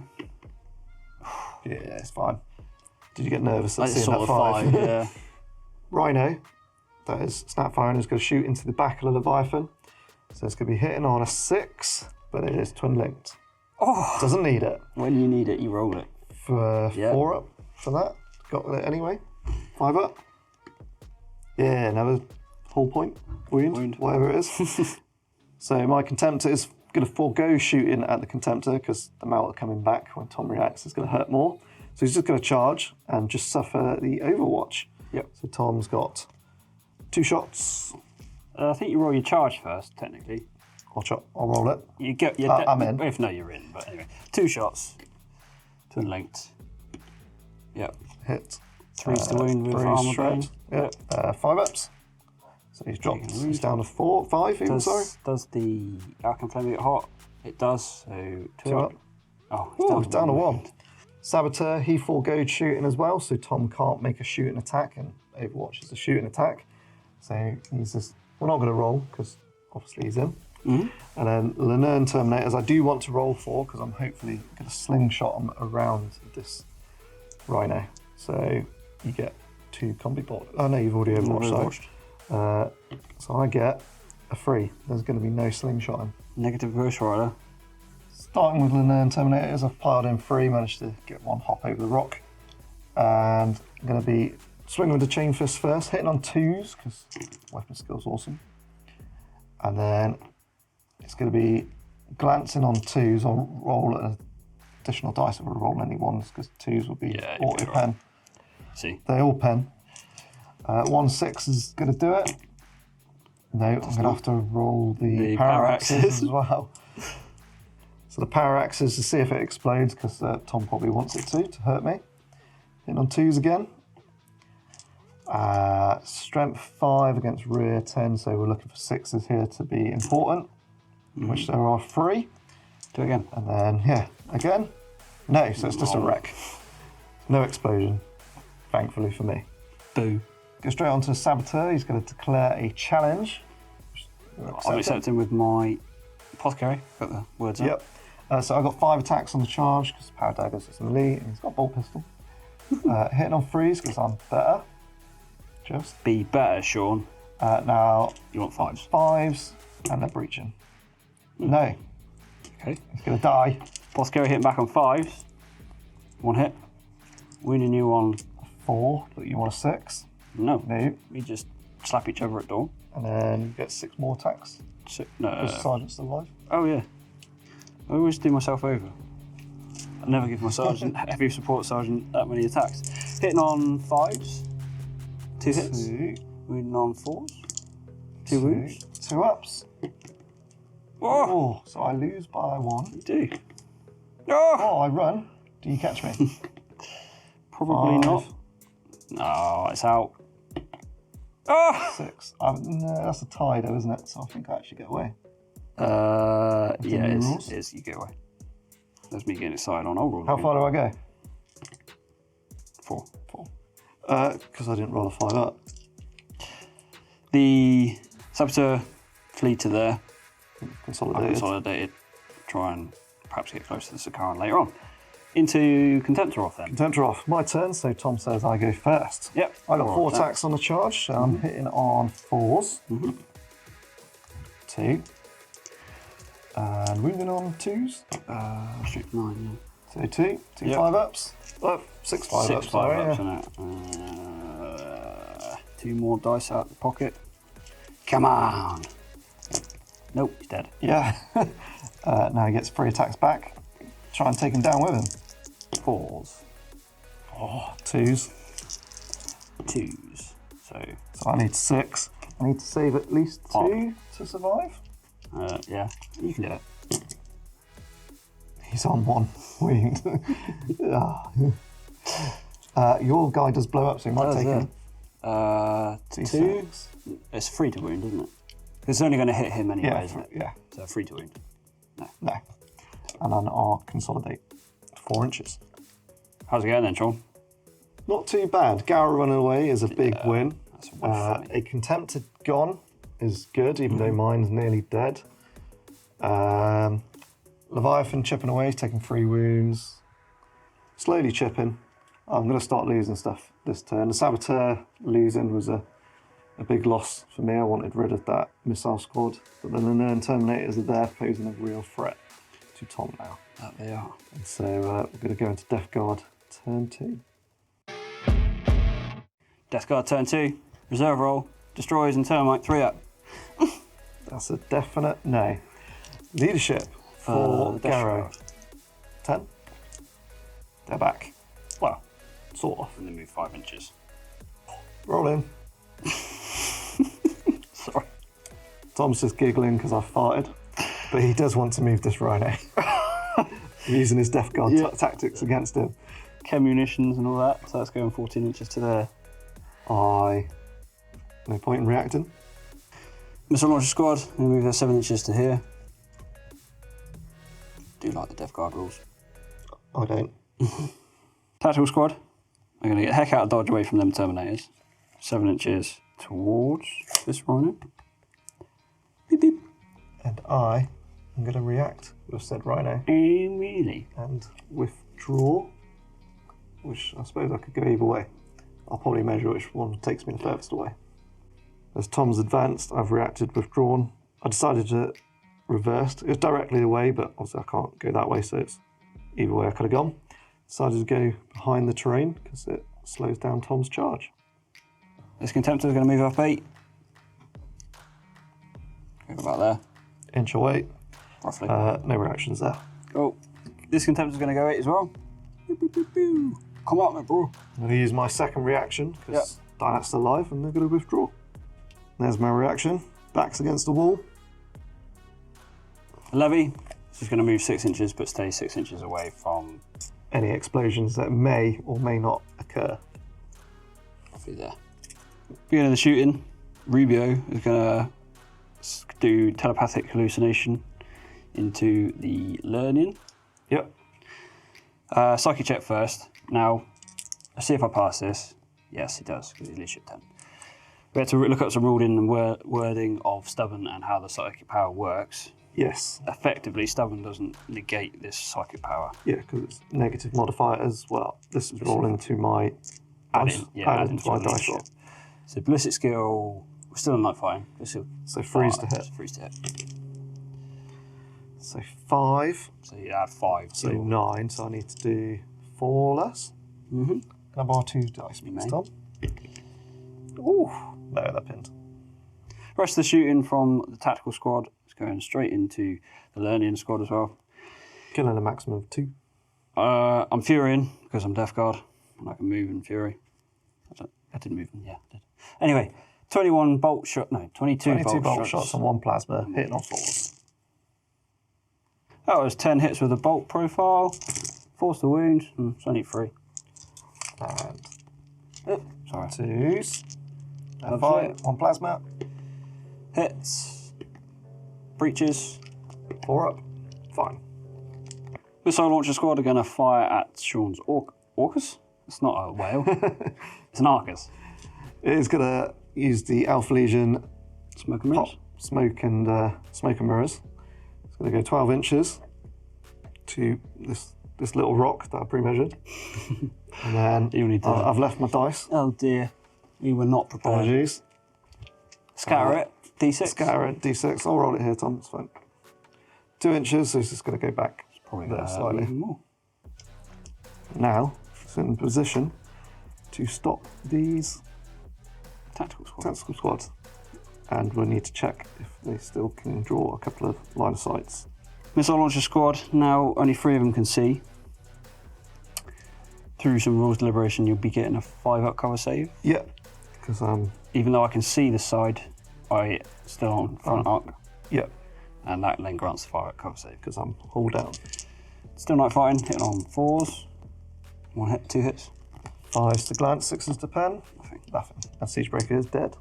Yeah, it's fine. Did you get nervous at That's seeing sort that of 5? 5, yeah. Rhino, that is snapfiring, is going to shoot into the back of the Leviathan. So it's going to be hitting on a 6, but it is twin linked. Oh, Doesn't need it. when you need it, you roll it. For Yeah. 4 up for that. Got it anyway. 5 up. Yeah, another hull point. Wound. Whatever it is. So my Contemptor is going to forego shooting at the Contemptor because the Melter coming back when Tom reacts is going to hurt more. So he's just going to charge and just suffer the Overwatch. Yep. So Tom's got 2 shots. I think you roll your charge first, technically. I'll roll it. You get. I'm in. If no, you're in. But anyway, 2 shots. Twin linked. Yep. Hit. 3's the wound with 3 armor straight. burn. Yep. 5 ups. So he's dropped. He's down to 5 even, sorry. Does the Arcane Flame get hot? It does. So 2 2 up. up. Oh, Oh, it's down to 1. Saboteur, he foregoed shooting as well, so Tom can't make a shooting attack, and Overwatch is a shooting attack. So he's just, we're not going to roll, because obviously he's in. Mm-hmm. And then Lanern Terminators, I do want to roll for, because I'm hopefully going to slingshot them around this Rhino. So you get 2 combi ball. Oh no, you've already Overwatched. So I get a 3. There's going to be no slingshotting. Negative Ghost Rider. Starting with Lanern Terminators, I've piled in 3, managed to get 1 hop over the rock. And I'm going to be swinging with the Chain Fist first, hitting on 2s, because weapon skill's awesome. And then it's going to be glancing on 2s. I'll roll an additional dice if I roll any 1s, because 2s will be auto pen. Right. See. They all pen. 1 6 is going to do it. No, I'm going to have to roll the power axes as well. So the power axes to see if it explodes, because Tom probably wants it to hurt me. Hitting on 2s again. Strength 5 against rear 10, so we're looking for 6s here to be important, which there are 3. Do it again. And then, yeah, again. No, so it's just a wreck. No explosion, thankfully for me. Boo. Go straight on to the Saboteur. He's going to declare a challenge. I'm accepting with my Apothecary. Got the words up. Yep. So I've got 5 attacks on the charge because Power Daggers is melee, and he's got a bolt pistol. Hitting on 3s because I'm better. Just. Be better, Sean. Now. You want 5s? 5s, and they're breaching. No. Okay. He's going to die. Apothecary hitting back on 5s. 1 hit. Wounding you on 4, but you want a 6. No. No. We just slap each other at dawn. And then you get 6 more attacks. No. Because Sergeant's still alive. Oh, yeah. I always do myself over. I never give my sergeant, heavy support sergeant, that many attacks. Hitting on 5s. 2 hits. 2. Wounding on 4s. 2 wounds. 2 ups. Oh, So I lose by 1. you do. Oh, Oh, I run. Do you catch me? probably 5. not. No, it's out. Oh! 6. No, that's a tie though, isn't it? So I think I actually get away. Yeah, new rules? it is. You get away. That's me getting excited on old rules. How far do I go? 4. 4. Because I didn't roll a 5 up. The Saboteur Flee to there. Consolidated. Try and perhaps get close to the Sakaran later on. Into Contemptor off then. Contemptor off. My turn, so Tom says I go first. Yep. I got 4 attacks on the charge, so I'm hitting on 4s. 2. And wounding on 2s. Strict 9, So 2 5-ups. 6 5-ups, sorry. 5-ups, 2 more dice out of the pocket. Come on! Nope, he's dead. Yeah. Now he gets 3 attacks back. Try and take him down with him. 4s. 2s. 2s. So I need 6. I need to save at least 2 to survive. Yeah, you can do it. He's on 1 wound. Your guy does blow up, so he might take him. 2. It's free to wound, isn't it? It's only going to hit him anyway, isn't it? Yeah. So free to wound. No. And then I'll consolidate 4 inches. How's it going then, Sean? Not too bad. Garro running away is a big win. That's a win for me. A Contemptor gone is good, even though mine's nearly dead. Leviathan chipping away, taking 3 wounds. Slowly chipping. I'm going to start losing stuff this turn. The Saboteur losing was a big loss for me. I wanted rid of that missile squad. But then the Nern Terminators are there, posing a real threat to Tom now. That they are. And so we're going to go into Death Guard turn 2. Death Guard turn 2. Reserve roll. Destroys and termite 3 up. That's a definite no. Leadership for Garro. 10. They're back. Well, Sort of. and then move 5 inches. Roll in. Sorry. Tom's just giggling because I farted, but he does want to move this rhino. Using his Death Guard tactics against him. Chem munitions and all that, so that's going 14 inches to there. No point in reacting. Missile Launcher Squad, we move their 7 inches to here. Do like the Death Guard rules. I don't. Tactical Squad, I'm going to get the heck out of dodge away from them Terminators. 7 inches towards this rhino. Beep beep. And I am going to react with said rhino And really? and withdraw, which I suppose I could go either way. I'll probably measure which one takes me the furthest away. As Tom's advanced, I've reacted, withdrawn. I decided to reverse. It was directly away, but obviously I can't go that way, so it's either way I could have gone. Decided to go behind the terrain because it slows down Tom's charge. This Contemptor is going to move up 8. Go about there, Inch away. roughly. No reactions there. Oh, this Contemptor is going to go 8 as well. Boop, boop, boop, boop. Come on, man, bro. I'm going to use my second reaction because Dynat's still alive and they're going to withdraw. There's my reaction. Backs against the wall. Levy, this is going to move 6 inches but stay 6 inches away from Any explosions that may or may not occur. roughly there. Beginning of the shooting, Rubio is going to do telepathic hallucination into the learning. Yep. Psyche check first. Now, let's see if I pass this. Yes, it does, because it's leadership 10. We had to look up some ruling and wording of stubborn and how the psychic power works. Yes. Effectively, stubborn doesn't negate this psychic power. Yeah, because it's negative modifier as well. This is rolling to my Add into my your dice roll. leadership. So ballistic skill, we're still on night fighting. So freeze to hit. Freeze to hit. So 5. So you add 5 to So 9. So I need to do 4 less. Mm-hmm. Can I borrow 2 dice, You please, may. Tom? Ooh, no, that pinned. Rest of the shooting from the tactical squad is going straight into the learning squad as well. Killing a maximum of 2. I'm Furying because I'm Death Guard and I can move in Fury. I didn't move them, yeah, I did. Anyway, 21 bolt shot, no, 22 bolt shots and 1 plasma, hitting on 4s. That was 10 hits with a bolt profile, force the wound, it's only 3. And Sorry. 2s. And Lovely. 5. 1 plasma. Hits, breaches. 4 up. Fine. Missile Launcher Squad are going to fire at Sean's Orcus. It's not a whale, it's an Arcus. It is going to use the Alpha Legion Smoke and mirrors. smoke and mirrors. It's going to go 12 inches to this little rock that I pre-measured. And then I've left my dice. Oh dear, we were not prepared. Apologies. Scatter it, D6. Scatter it, D6. I'll roll it here, Tom. It's fine. 2 inches, so it's just going to go back Probably there slightly. even more. Now it's in position to stop these Tactical squad. tactical squads, and we'll need to check if they still can draw a couple of line of sights. Missile launcher squad. Now only 3 of them can see. Through some rules deliberation, you'll be getting a 5-up cover save. Yeah, because Even though I can see the side, I still on front arc, yeah, and that then grants the 5-up cover save. because I'm hull down. Still night fighting, hitting on 4s. 1 hit, 2 hits. 5s to glance, 6s to pen. Nothing. And Siegebreaker is dead.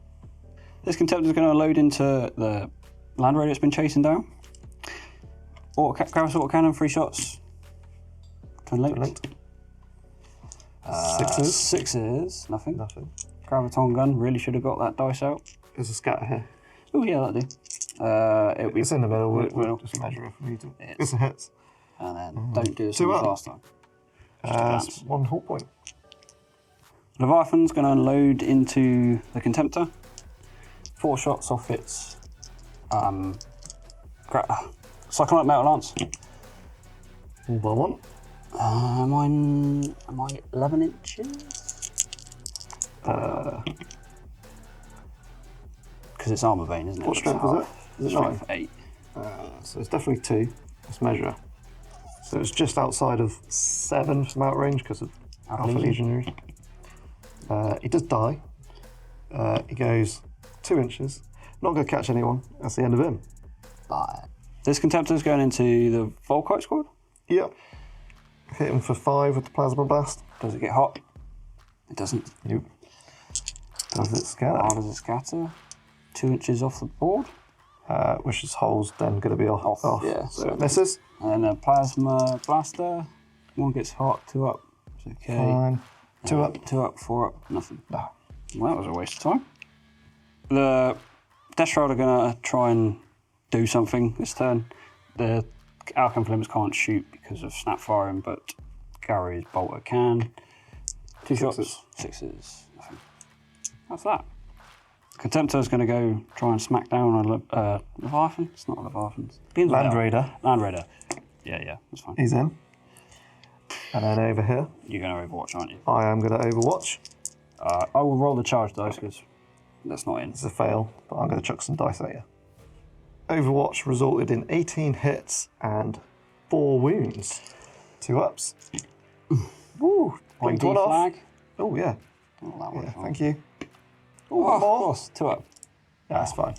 This Contemptor is going to load into the Land Raider it's been chasing down. Garrus autocannon, 3 shots. Twin linked. 6s. 6s, nothing. Nothing. Graviton gun, really should have got that dice out. There's a scatter here. Oh yeah, that'll do. It's in the middle. We'll will. just measure if we need to. It's- It's a hit. And then don't do this 2 as up. last time. Glance. 1 hull point. Leviathan's going to unload into the Contemptor. 4 shots off its Cyclonic Metal Lance. All by 1. Am I 11 inches? Because it's armor vein, isn't it? What strength is it? Is it 9? Strength 8. So it's definitely 2. Let's measure. So it's just outside of 7 from outrange because of Alpha Legionary. He does die. He goes 2 inches. Not going to catch anyone. That's the end of him. Bye. This Contemptor's going into the Volkite squad. Yep. Hit him for 5 with the Plasma Blast. Does it get hot? It doesn't. Nope. Does it scatter? How does it scatter? 2 inches off the board. Which is holes then going to be off. Yeah. So it misses. And then a Plasma Blaster. 1 gets hot, 2 up. It's okay. Fine. 2 up. 2 up, 4 up, nothing. No. Well, that was a waste of time. The Death Shroud are going to try and do something this turn. The Alchem Flames can't shoot because of snap firing, but Gary's bolter can. 2 shots, 6s, nothing. That's that. Contemptor's going to go try and smack down a Leviathan. It's not a Leviathan. Land Raider. Land Raider. Yeah, that's fine. He's in. And then over here, You're going to Overwatch, aren't you? I am going to Overwatch. I will roll the charge dice because that's not in. It's a fail, but I'm going to chuck some dice at you. Overwatch resulted in 18 hits and 4 wounds. 2 ups. Woo! Blinked one off. flag. Oh, yeah. Oh, that one. Yeah, thank you. Oh, of course. 2 up. Yeah, that's fine.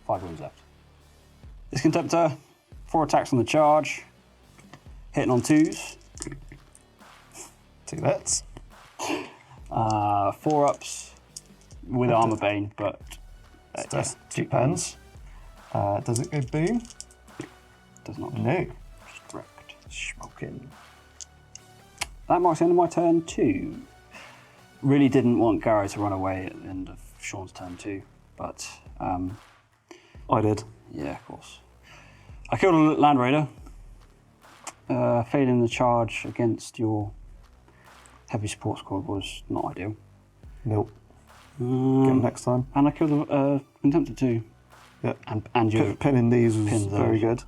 5 wounds left. This Contemptor, 4 attacks on the charge. Hitting on 2s. 2 hits. 4 ups with Armor Bane, but That's 2 pens. Does it go boom? does not. No. Correct. Smoking. That marks the end of my turn 2. Really didn't want Garro to run away at the end of Sean's turn 2, but I did. yeah, of course. I killed a Land Raider, failing the charge against your heavy support squad was not ideal. Nope. Get him next time. And I killed a Contemptor too. Yeah. And you. Pinning these was Pinned very those. good.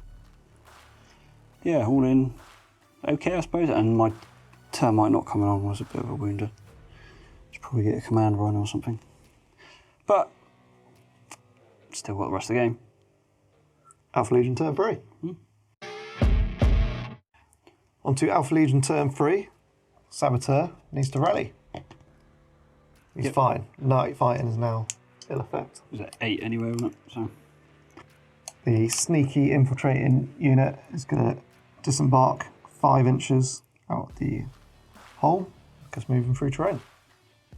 Yeah, all in okay, I suppose. And my termite not coming on was a bit of a wounder. Should probably get a command run or something. But still got the rest of the game. Alpha Legion turn 3. On to Alpha Legion turn 3. Saboteur needs to rally. He's fine. Night fighting is now ill effect. Was it 8 anyway, wasn't it? So The sneaky infiltrating unit is going to disembark 5 inches out the hole, because moving through terrain.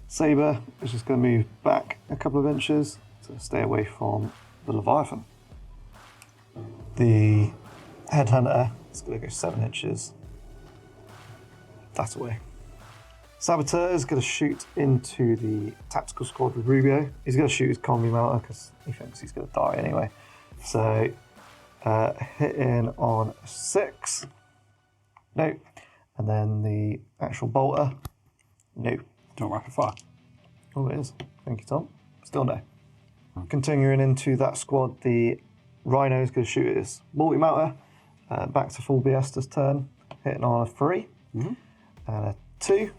Sabre is just going to move back a couple of inches to stay away from the Leviathan. The Headhunter is going to go 7 inches that way. Saboteur is going to shoot into the tactical squad with Rubio. He's going to shoot his combi mounter because he thinks he's going to die anyway. So hitting on 6. No. And then the actual bolter. No. Don't rapid fire. Oh, it is. Thank you, Tom. Still no. Continuing into that squad, the Rhino is going to shoot his multi-mounter. Back to full BS turn. Hitting on a 3. And a 2.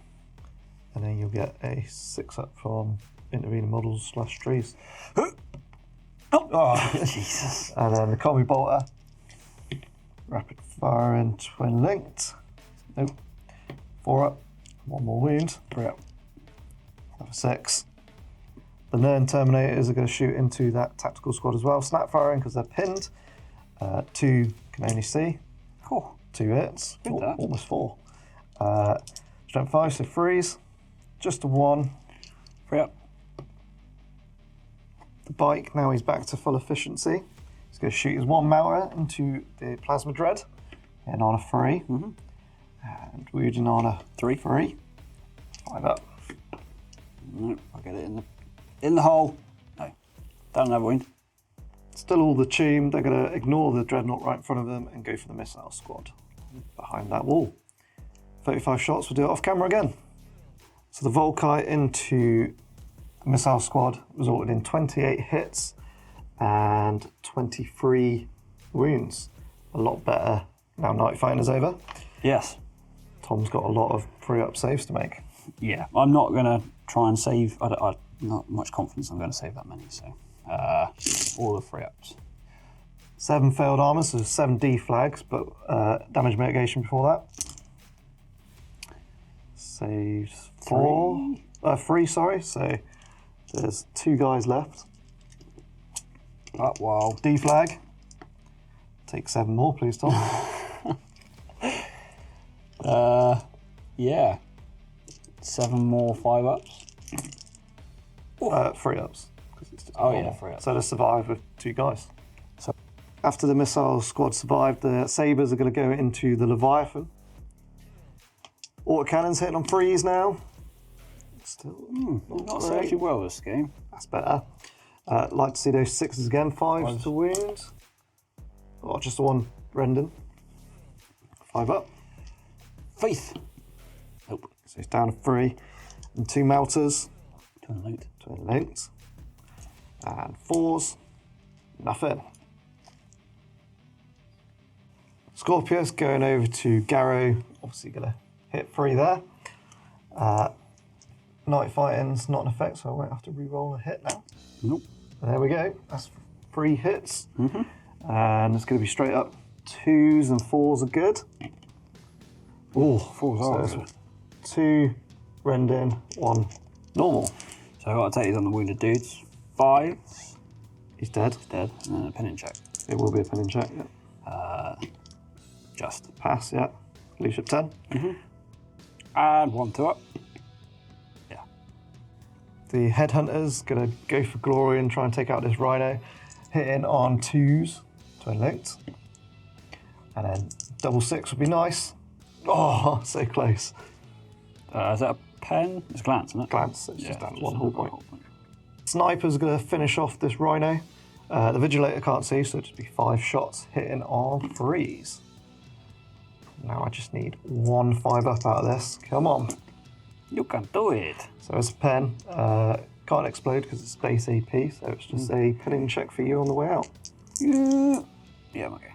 And then you'll get a 6 up from intervening models / trees. Oh, Jesus. And then the combi bolter. Rapid fire and twin linked. Nope. 4 up. 1 more wound. 3 up. Another 6. The Nern Terminators are going to shoot into that tactical squad as well. Snap firing because they're pinned. 2 can only see. Oh, 2 hits. Good that. Almost 4. Strength 5, so 3s. Just a 1. 3 up. The bike, now he's back to full efficiency. He's going to shoot his 1 mounter into the Plasma Dread. And on a 3. And wounding on a 3. 5 up. Nope, I'll get it in the hole. No, don't have wound. Still all the team. They're going to ignore the Dreadnought right in front of them and go for the missile squad behind that wall. 35 shots, we'll do it off camera again. So the Volkite into the missile squad resulted in 28 hits and 23 wounds. A lot better now night fighting is over. Yes. Tom's got a lot of free-up saves to make. Yeah, I'm not going to try and save. I not much confidence I'm going to save that many. So all the free ups. 7 failed armor, so 7 deflags, but damage mitigation before that. Saved 4. 3, sorry. So there's 2 guys left. Up while Deflag. Take 7 more, please, Tom. Yeah. 7 more 5 ups. 3 ups. Oh yeah, 3 ups. So they survived with 2 guys. So after the missile squad survived, the Sabres are going to go into the Leviathan. Autocannons hitting on 3s now. Still Not served well this game. That's better. Like to see those 6s again. 5 to wound. Oh, just the 1 Rendon. 5 up. Faith. Nope. So he's down to 3. And 2 Melters. Twin linked. Twin linked. And 4s. Nothing. Scorpius going over to Garro. Obviously going to hit 3 there. Night fighting's not an effect, so I won't have to re-roll a hit now. Nope. And there we go. That's 3 hits. And it's going to be straight up 2s and 4s are good. Oh, 4s are good. 2 Rendon, 1 normal. So I've got to take these on the wounded dudes. 5s. He's dead. He's dead. And then a pinning check. It will be a pinning check, yeah. Just. Pass, yeah. Leadership 10. And 1 2 up. Yeah. The Headhunter's going to go for glory and try and take out this Rhino. Hitting on 2s. Twin linked. And then double 6 would be nice. Oh, so close. Is that a pen? It's a glance, isn't it? Glance, it's just down 1 a whole point. Sniper's going to finish off this Rhino. The Vigilator can't see, so it'll just be 5 shots hitting on 3s. Now I just need 1 5 up out of this. Come on. You can do it. So it's a pen. Can't explode because it's space AP, so it's just a pinning check for you on the way out. Yeah. Yeah, okay.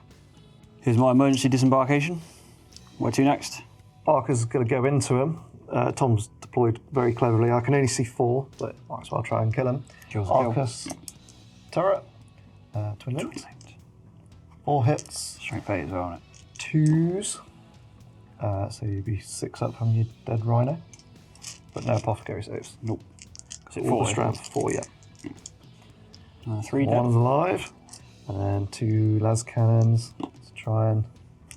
Here's my emergency disembarkation. Where to next? Barker's going to go into him. Tom's deployed very cleverly. I can only see 4, but might as well try and kill him. Arcus, turret, twin linked. 4 hits. Strength 8 as well, isn't it? 2s. So you'd be 6 up from your dead Rhino. But no apothecary saves. Nope. Is it 4 strength? 4, yeah. 3 dead. 1's alive. And then 2 las cannons to try and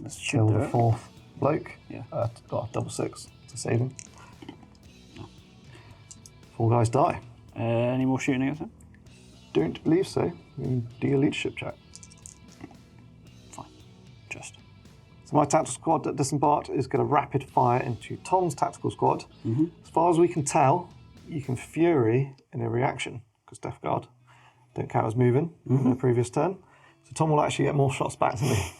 kill the 4th bloke. Yeah. Got a double 6 to save him. 4 guys die. Any more shooting against him? Don't believe so. You can do your leadership check. Fine. Just. So my tactical squad that disembarked is going to rapid fire into Tom's tactical squad. As far as we can tell, you can Fury in a reaction, because Death Guard don't count as moving in the previous turn. So Tom will actually get more shots back to me.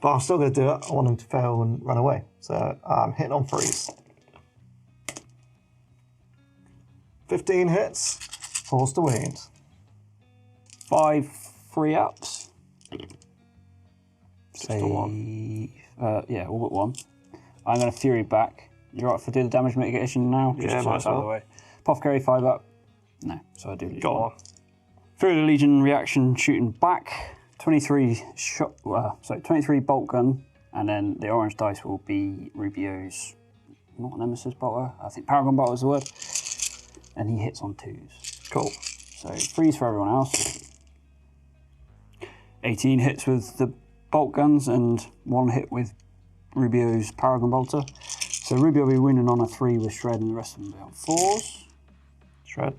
But I'm still going to do it. I want him to fail and run away. So I'm hitting on freeze. 15 hits, force to wound. 5 free ups. Just a 1. Yeah, all but 1. I'm going to Fury back. You're right for doing the damage mitigation now? Yeah, so might it's as out of the way. Apothecary 5 up. No, so I do lose. Go on. Fury of the Legion reaction shooting back. 23 bolt gun, and then the orange dice will be Rubio's, not Nemesis bolter, I think Paragon bolter is the word, and he hits on 2s. Cool. So freeze for everyone else. 18 hits with the bolt guns and 1 hit with Rubio's Paragon bolter. So Rubio will be winning on a 3 with Shred, and the rest of them will be on 4s. Shred.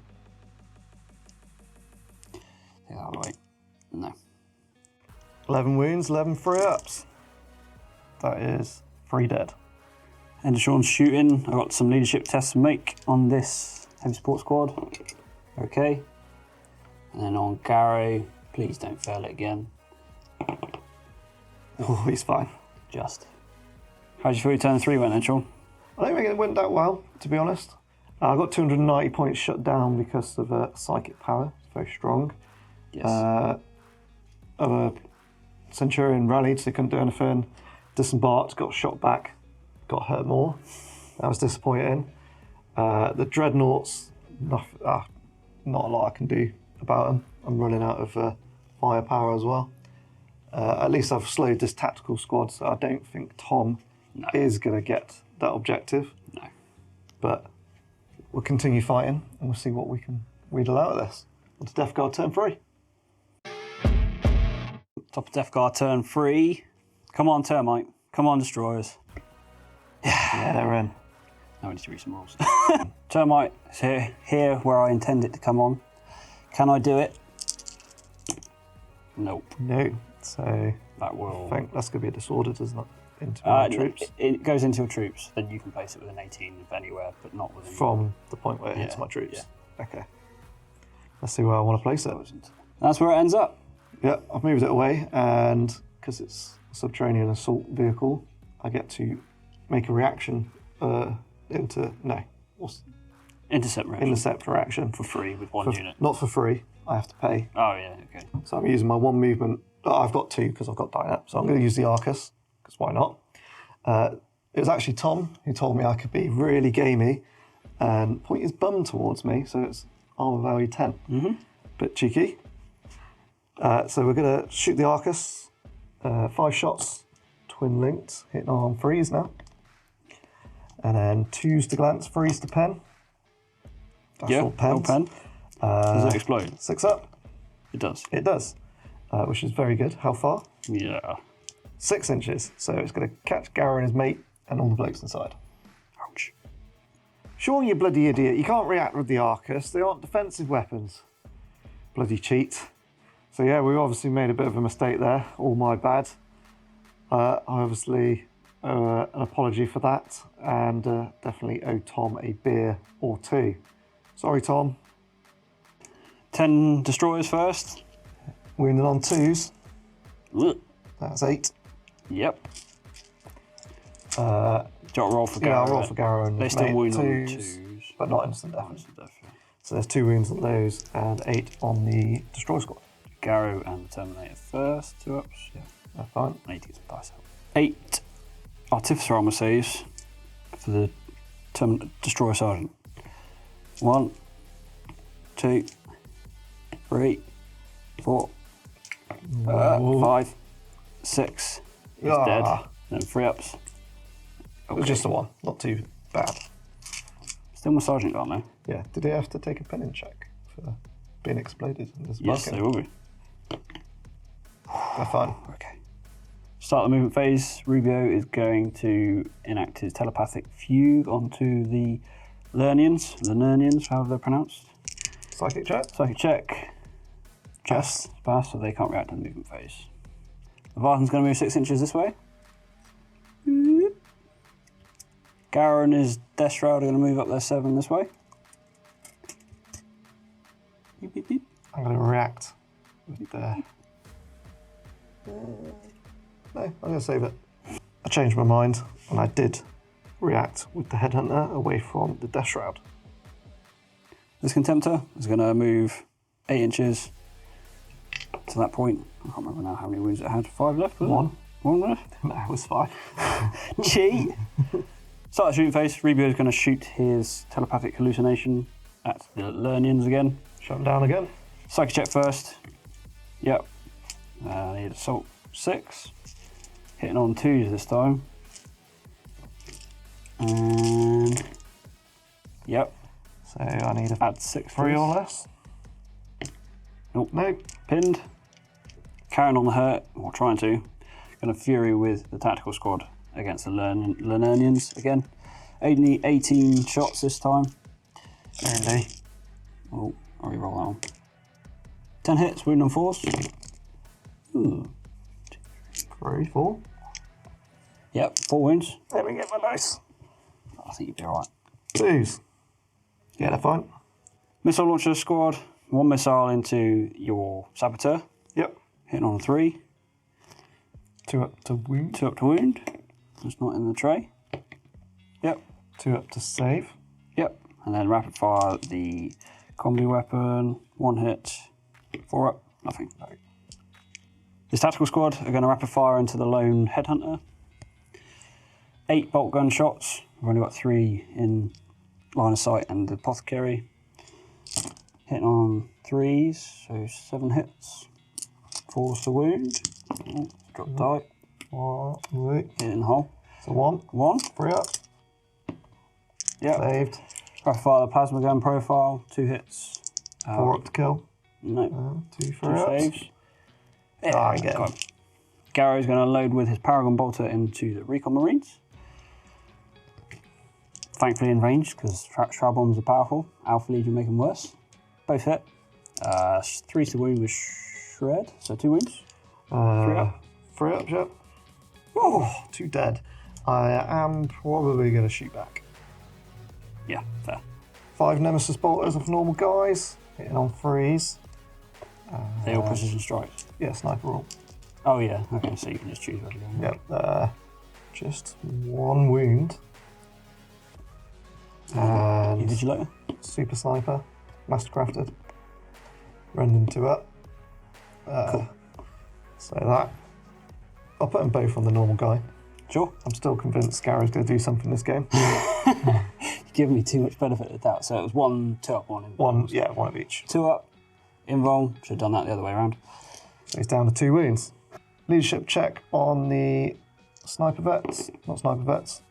Take that out of the way. No. 11 wounds, 11 free ups. That is 3 dead. And Sean's shooting. I've got some leadership tests to make on this heavy support squad. Okay. And then on Garro, please don't fail it again. Oh, he's fine. Just. How did you feel your turn 3 went then, Sean? I don't think it went that well, to be honest. I got 290 points shut down because of psychic power. It's very strong. Yes. Other Centurion rallied, so he couldn't do anything. Disembarked, got shot back, got hurt more. That was disappointing. The Dreadnoughts, not a lot I can do about them. I'm running out of firepower as well. At least I've slowed this tactical squad, so I don't think Tom is going to get that objective. No. But we'll continue fighting, and we'll see what we can wheedle out of this. On to Death Guard turn 3. Top of Death Guard turn 3. Come on, Termite. Come on, Destroyers. Yeah, they're in. Now we need to read some rules. Termite is here where I intend it to come on. Can I do it? Nope. No. So That will. I think that's going to be a disorder, doesn't it? Into my troops. It goes into your troops, then you can place it with an 18 if anywhere, but not within. From the point where it hits Yeah, my troops. yeah. Okay. Let's see where I want to place it. That's where it ends up. Yeah, I've moved it away, and because it's a subterranean assault vehicle, I get to make a reaction Intercept reaction. intercept reaction For free with 1 unit. Not for free. I have to pay. Oh, yeah, okay. So I'm using my 1 movement. I've got 2 because I've got Dynap, so I'm going to use the Arcus because why not? It was actually Tom who told me I could be really gamey and point his bum towards me, so it's armor value 10. Mm-hmm. Bit cheeky. So we're going to shoot the Arcus. 5 shots, twin linked, hitting on freeze now. And then 2s to glance, freeze to pen. That's Yeah, all pens. all pen. Does it explode? 6 up. It does. It does, which is very good. How far? Yeah. 6 inches. So it's going to catch Garro and his mate and all the blokes inside. Ouch. Sean, you bloody idiot. You can't react with the Arcus. They aren't defensive weapons. Bloody cheat. So yeah, we obviously made a bit of a mistake there. All my bad. I obviously owe an apology for that, and definitely owe Tom a beer or 2. Sorry, Tom. 10 destroyers first. Wounded on 2s. Ugh. That's 8. Yep. Do you want to roll for Garro? Yeah, I'll roll for Garro and They his still mate. wound on 2s, 2s. but not instant death. Instant death, yeah. So there's 2 wounds on those and 8 on the destroy squad. Garro and the Terminator first. 2 ups. Yeah. That's fine. I need to get some dice out. 8 Artificer armor saves for the Destroyer Sergeant. 1, 2, 3, 4, 5, 6. He's dead. And 3 ups. It was just a 1, not too bad. Still my Sergeant got though. Yeah. Did he have to take a penning check for being exploded in this Yes, they will be. They're fine. Okay. Start the movement phase. Rubio is going to enact his telepathic fugue onto the Lernians, however they're pronounced. Psychic check. Psychic check. Just pass, so they can't react to the movement phase. Leviathan's going to move 6 inches this way. Garro and his Death Shroud are going to move up their 7 this way. Beep, beep, beep. I'm going to react with the No, I'm going to save it. I changed my mind, and I did react with the Headhunter away from the Death Shroud. This Contemptor is going to move 8 inches to that point. I can't remember now how many wounds it had. 5 left? Was One. It? 1 left? No, it was 5. Cheat! Start the shooting phase. Rebio is going to shoot his telepathic hallucination at the Lernians again. Shut him down again. Psychic check first. Yep. I need assault 6. Hitting on 2s this time. And yep. So I need a Add 6. 3 or less. Nope. Nope. Pinned. Carrying on the hurt, or trying to. Going to Fury with the tactical squad against the Lernians again. Only 18 shots this time. Only. Oh, I'll re-roll that one. 10 hits, wound on 4s. Ooh. 3, 4. Yep, 4 wounds. Let me get my dice. I think you'd be alright. 2s. Yeah, they're fine. Missile launcher squad. 1 missile into your saboteur. Yep. Hitting on 3. 2 up to wound. 2 up to wound. That's not in the tray. Yep. 2 up to save. Yep. And then rapid fire the combi weapon. 1 hit. 4 up. Nothing. No. This tactical squad are going to rapid fire into the lone headhunter. 8 bolt gun shots. We've only got 3 in line of sight and the apothecary. Hitting on 3s, so 7 hits. 4's to wound. Oh, drop die. 1, 2. Hitting the hole. So 1. 1. 3 up. Yep. Saved. Rapid fire the plasma gun profile. 2 hits. 4 up to kill. No. 2 for 2 ups. saves. Yeah, I get got him. Garro's going to load with his Paragon Bolter into the Recon Marines. Thankfully in range, because Shroud Bombs are powerful. Alpha Legion make them worse. Both hit. 3 to wound with Shred, so 2 wounds. 3 up. 3 up, yep. Oh, 2 dead. I am probably going to shoot back. Yeah, fair. 5 Nemesis Bolters of normal guys. Hitting on 3s. They all precision strikes. Yeah, sniper roll. Oh yeah, okay, so you can just choose where to go. Yep, just 1 wound. And Invigilator? Super Sniper, Mastercrafted. Rendon 2 up. Cool. So that. I'll put them both on the normal guy. Sure. I'm still convinced Garro's going to do something this game. You're giving me too much benefit of doubt. So it was 1, 2 up, 1 in. 1, yeah, 1 of each. 2 up, invul. Should have done that the other way around. So he's down to 2 wounds. Leadership check on the sniper vets. Not sniper vets.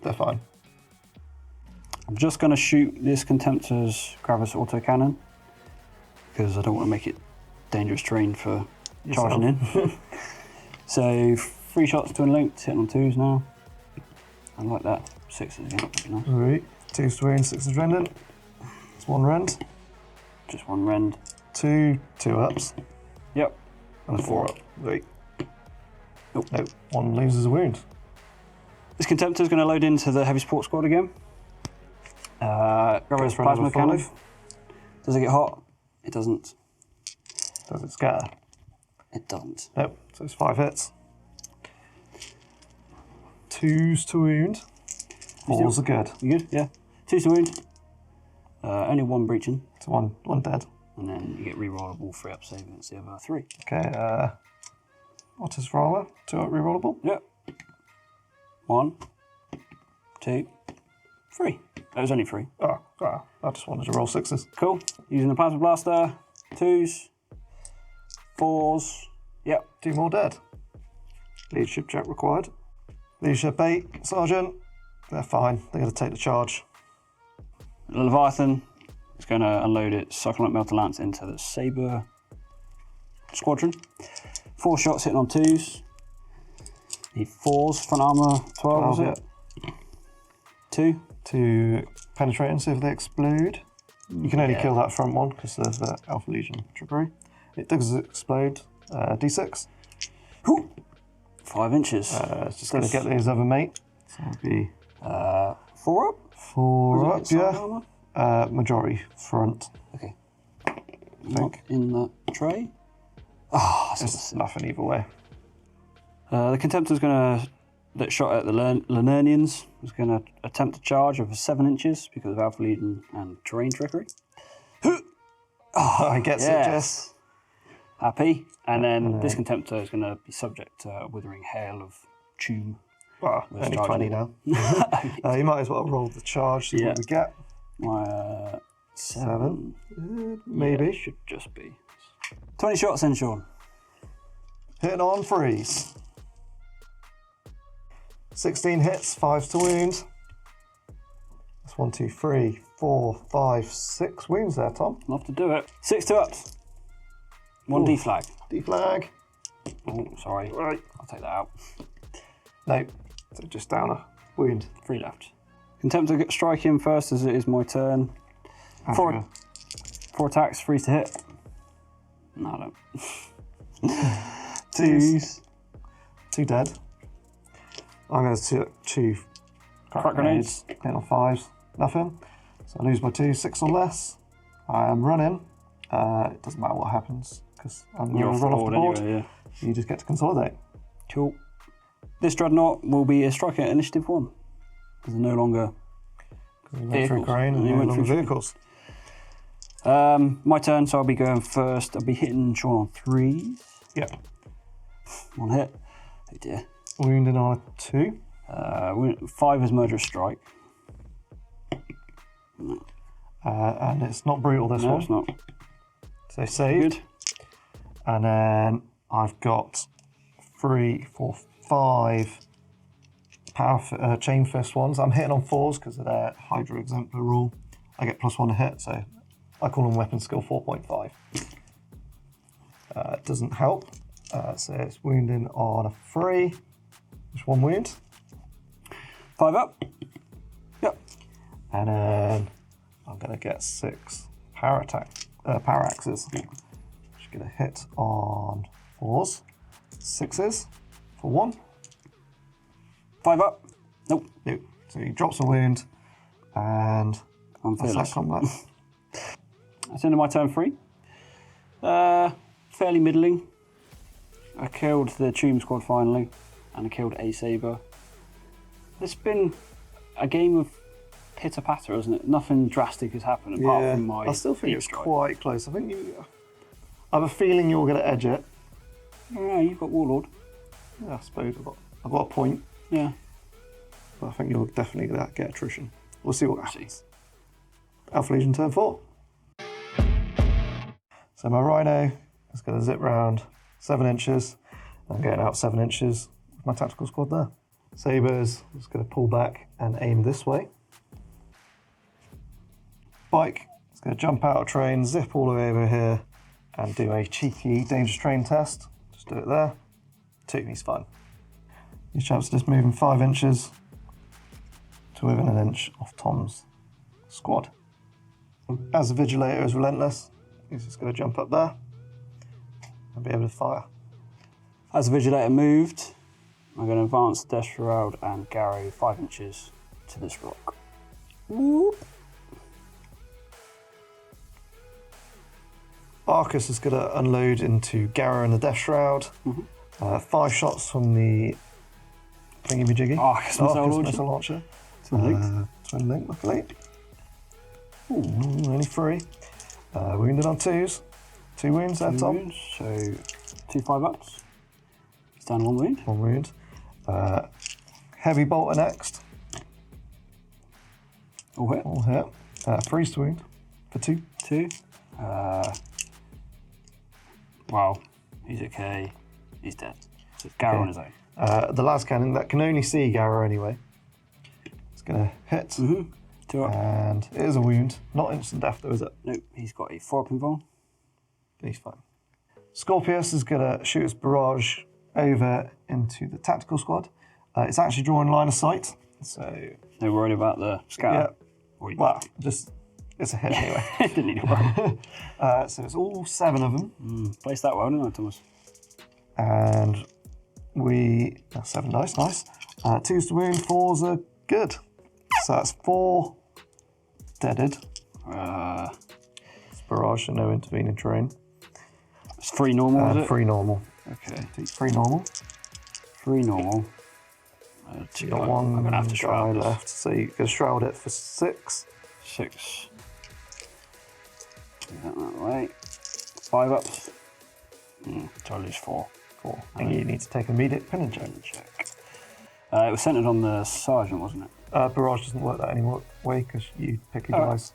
They're fine. I'm just going to shoot this Contemptor's Gravis autocannon because I don't want to make it dangerous terrain for charging in. So 3 shots twin linked, hitting on 2s now. I like that. 6s again. That'd be nice. 3, 2's to wound, 6's rendon. It's 1 rend. Just 1 rend. 2 ups. Yep. And a 4 up. 3. Nope. Nope. 1 loses a wound. This Contemptor's going to load into the heavy support squad again. Grab his for plasma another cannon. 5. Does it get hot? It doesn't. Does it scatter? It doesn't. Nope. So it's 5 hits. 2's to wound. 4's are good. You good? Yeah. 2's to wound. Only 1 breaching. It's 1 dead. And then you get rerollable 3 up save against the other 3. Okay. What is roller? 2 up rerollable? Yep. 1, 2, 3. That was only 3. Oh, I just wanted to roll 6s. Cool. Using the plasma blaster. 2s. 4s. Yep. 2 more dead. Leadership check required. Leadership 8, Sergeant. They're fine. They're going to take the charge. The Leviathan is going to unload its Succulent Melter Lance into the Sabre squadron. 4 shots hitting on 2s. Need 4s, front armour 12, was it? 2. To penetrate and see if they explode. You can only kill that front one because of the Alpha Legion trickery. It does explode. D6. Ooh. 5 inches. It's just going to get his other mate. So it'll be 4 up? 4 up, Side yeah. armour? Majority front. Okay. I Not think. in the tray. Ah, It's nothing either way. The Contemptor's going to that shot at the Linernians. Is going to attempt to charge over 7 inches because of Alpha Legion and terrain trickery. I get it, Jess. Happy. And then this Contemptor is going to be subject to a withering hail of tomb. Well, only 20 now. You might as well roll the charge, see what we get. 7. Maybe. Yeah, should just be. 20 shots in, Sean. Hitting on freeze. 16 hits, 5 to wound. That's 1, 2, 3, 4, 5, 6 wounds there, Tom. Enough to do it. 6 to ups. 1 deflag. Deflag. Oh, sorry. Right. I'll take that out. No, so just down a wound. 3 left. Contemptor strike him first as it is my turn. 4 attacks, 3 to hit. No, I don't. 2 dead. I'm going to 2 crack grenades. Hit on 5s, nothing. So I lose by 2, 6 or less. I am running. It doesn't matter what happens because I'm going to run off the board. Anyway, You just get to consolidate. Cool. This Dreadnought will be a striker at Initiative 1 because they're no longer Through Crane and no longer vehicles. My turn, so I'll be going first. I'll be hitting Sean on 3s. Yep. 1 hit. Oh dear. Wounded on a 2. 5 is Murderous Strike. And it's not brutal this one. No, it's not. So saved. Good. And then I've got 3, 4, 5 power chain fist ones. I'm hitting on 4s because of their Hydra Exemplar rule. I get +1 to hit, so I call them weapon skill 4.5. It doesn't help. So it's wounding on a 3. Just 1 wound. 5 up. Yep. And then I'm going to get 6 power axes. Just going to hit on 4s. 6s for 1. 5 up. Nope. Nope. So he drops a wound and I'm that's that combat. That's into my turn 3. Fairly middling. I killed the Tomb Squad finally, and I killed a Saber. It's been a game of pitter-patter, isn't it? Nothing drastic has happened apart from my I still think it's strike. quite close. I think I have a feeling you're going to edge it. Yeah, you've got Warlord. Yeah, I suppose I've got a point. Yeah. But I think you're definitely going to get attrition. We'll see what happens. Alpha Legion turn 4. So my Rhino is going to zip round 7 inches. I'm getting out 7 inches with my tactical squad there. Sabres is going to pull back and aim this way. Bike is going to jump out of train, zip all the way over here, and do a cheeky dangerous train test. Just do it there. 2, he's fine. These chaps are just moving 5 inches to within an inch of Tom's squad. As the Vigilator is relentless, he's just going to jump up there and be able to fire. As the Vigilator moved, I'm going to advance the Death Shroud and Garro 5 inches to this rock. Whoop. Arcus is going to unload into Garro and the Death Shroud. 5 shots from the thingy-majiggy. Arcus missile launcher. Twin link, luckily. Ooh, only 3. Wounded on 2s. 2 wounds there, Tom. Wounds, so 2 5-ups. He's down 1 wound. 1 wound. Heavy bolter next. All hit. All hit. Freeze to wound for 2. 2. Wow. He's okay. He's dead. So it's Garro on his own. The las cannon that can only see Garro anyway. It's going to hit. 2 up. And it is a wound. Not instant death though, is it? Nope. He's got a 4 up involved. He's fine. Scorpius is going to shoot his barrage over into the tactical squad. It's actually drawing line of sight, so... No worried about the scatter? Yeah. Well, just... It's a hit anyway. Didn't need to worry. So it's all 7 of them. Placed that well, didn't I, Thomas? And we... 7 dice, nice. 2s to wound, 4s are good. So that's 4 deaded. It's barrage, so no intervening terrain. It's 3 normal, is it? 3 normal. Okay. 3 normal. 3 normal. You got one I'm going to have to shroud this. left, so you can shroud it for 6. 6. Get that way. 5 ups. So I lose 4. 4. And you need to take an immediate pinning check. It was centered on the sergeant, wasn't it? Barrage doesn't work that anymore way because you pick your dice.